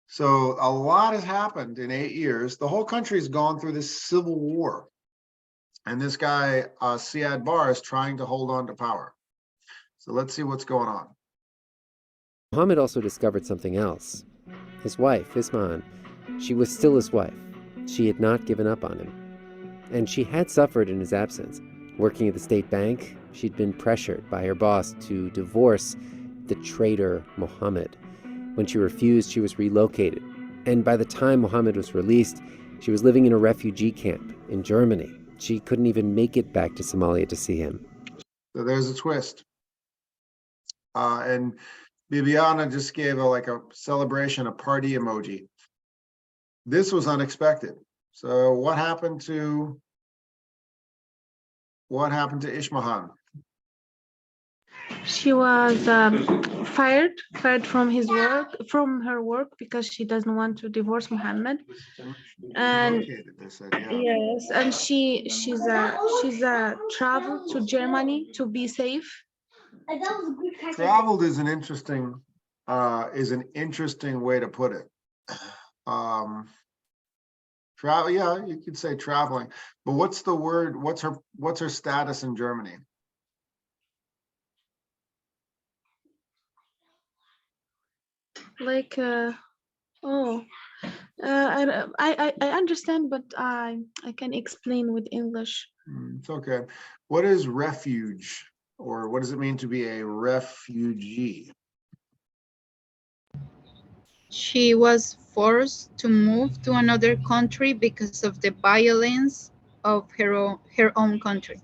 So a lot has happened in 8 years. The whole country's gone through this civil war. And this guy, Siad Barre, is trying to hold on to power. So let's see what's going on. Muhammad also discovered something else. His wife, Ismahan, she was still his wife. She had not given up on him. And she had suffered in his absence. Working at the state bank, she'd been pressured by her boss to divorce the traitor Muhammad. When she refused, she was relocated. And by the time Muhammad was released, she was living in a refugee camp in Germany. She couldn't even make it back to Somalia to see him. So there's a twist. And Bibiana just gave a celebration, a party emoji. This was unexpected. So what happened to Ishmahan? She was fired from her work because she doesn't want to divorce Muhammad. And Relocated, they said, yeah. yes, and she's traveled to Germany to be safe. Traveled is an interesting way to put it. Travel, yeah, you could say traveling. But what's the word? What's her status in Germany? Like I understand, but I can explain with English. It's okay. What is refuge, or what does it mean to be a refugee? She was forced to move to another country because of the violence of her own country.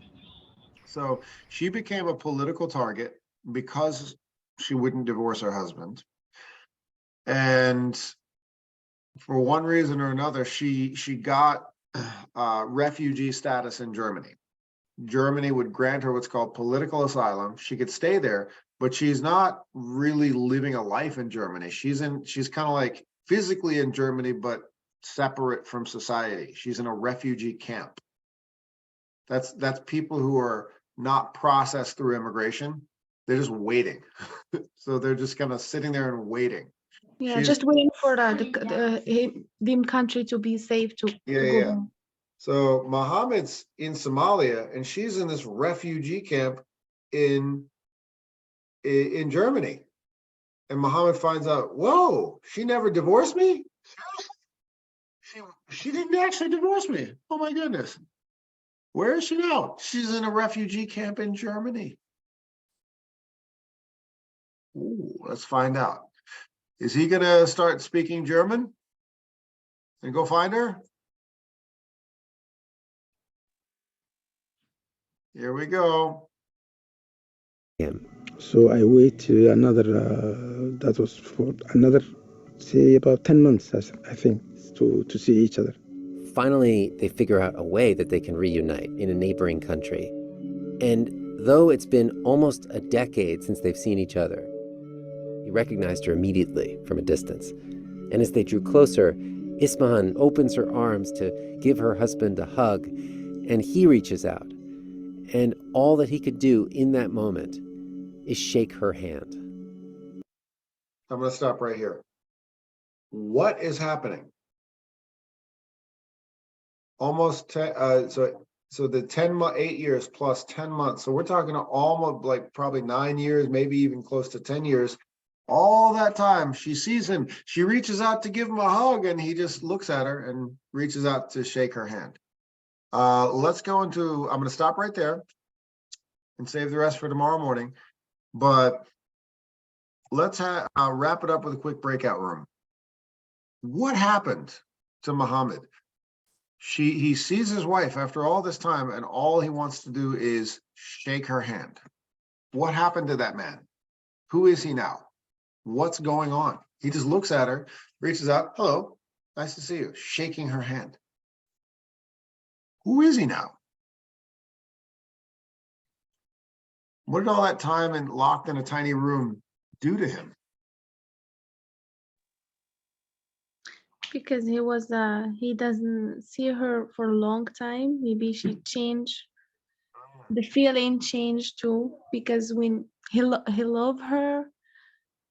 So she became a political target because she wouldn't divorce her husband. And for one reason or another, she got refugee status in Germany. Germany would grant her what's called political asylum. She could stay there, but she's not really living a life in Germany. She's kind of like physically in Germany, but separate from society. She's in a refugee camp. That's people who are not processed through immigration. They're just waiting. So they're just kind of sitting there and waiting. Yeah, just waiting for the country to be safe to go back. So Muhammad's in Somalia, and she's in this refugee camp in Germany. And Muhammad finds out, whoa, she never divorced me? She didn't actually divorce me. Oh my goodness. Where is she now? She's in a refugee camp in Germany. Ooh, let's find out. Is he gonna start speaking German and go find her? Here we go. So I wait another, that was for another, say about 10 months, I think, to see each other. Finally, they figure out a way that they can reunite in a neighboring country. And though it's been almost a decade since they've seen each other, he recognized her immediately from a distance. And as they drew closer, Ismahan opens her arms to give her husband a hug, and he reaches out. And all that he could do in that moment is shake her hand. I'm going to stop right here. What is happening? Almost 10, so the 8 years plus 10 months. So we're talking almost like probably 9 years, maybe even close to 10 years. All that time she sees him, she reaches out to give him a hug, and he just looks at her and reaches out to shake her hand. Let's go into, I'm going to stop right there. and save the rest for tomorrow morning. But let's wrap it up with a quick breakout room. What happened to Muhammad? He sees his wife after all this time, and all he wants to do is shake her hand. What happened to that man? Who is he now? What's going on? He just looks at her, reaches out, hello, nice to see you, shaking her hand. Who is he now? What did all that time and locked in a tiny room do to him? Because he doesn't see her for a long time. Maybe she changed. The feeling changed too, because when he loved her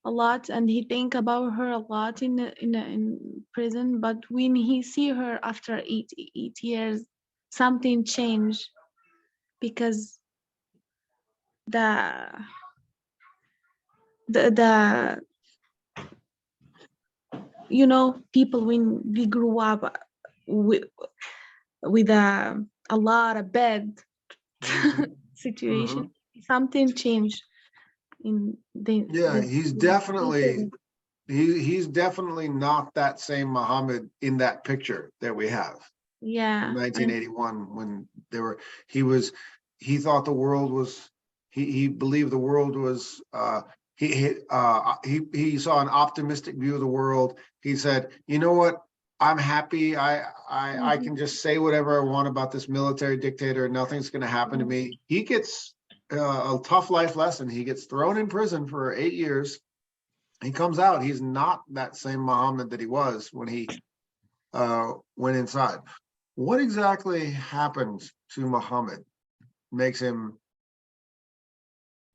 a lot and he think about her a lot in prison, but when he see her after eight years, something changed, because the people, when we grew up with a lot of bad situation, something changed in Yeah, he's definitely not that same Muhammad in that picture that we have. Yeah. In 1981, when he thought the world was, he believed the world was, he saw an optimistic view of the world. He said, you know what, I'm happy. I can just say whatever I want about this military dictator. Nothing's going to happen to me. He gets a tough life lesson. He gets thrown in prison for 8 years. He comes out. He's not that same Muhammad that he was when he went inside. What exactly happened to Muhammad makes him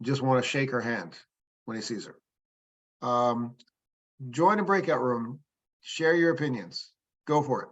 just want to shake her hand when he sees her? Join a breakout room. Share your opinions. Go for it.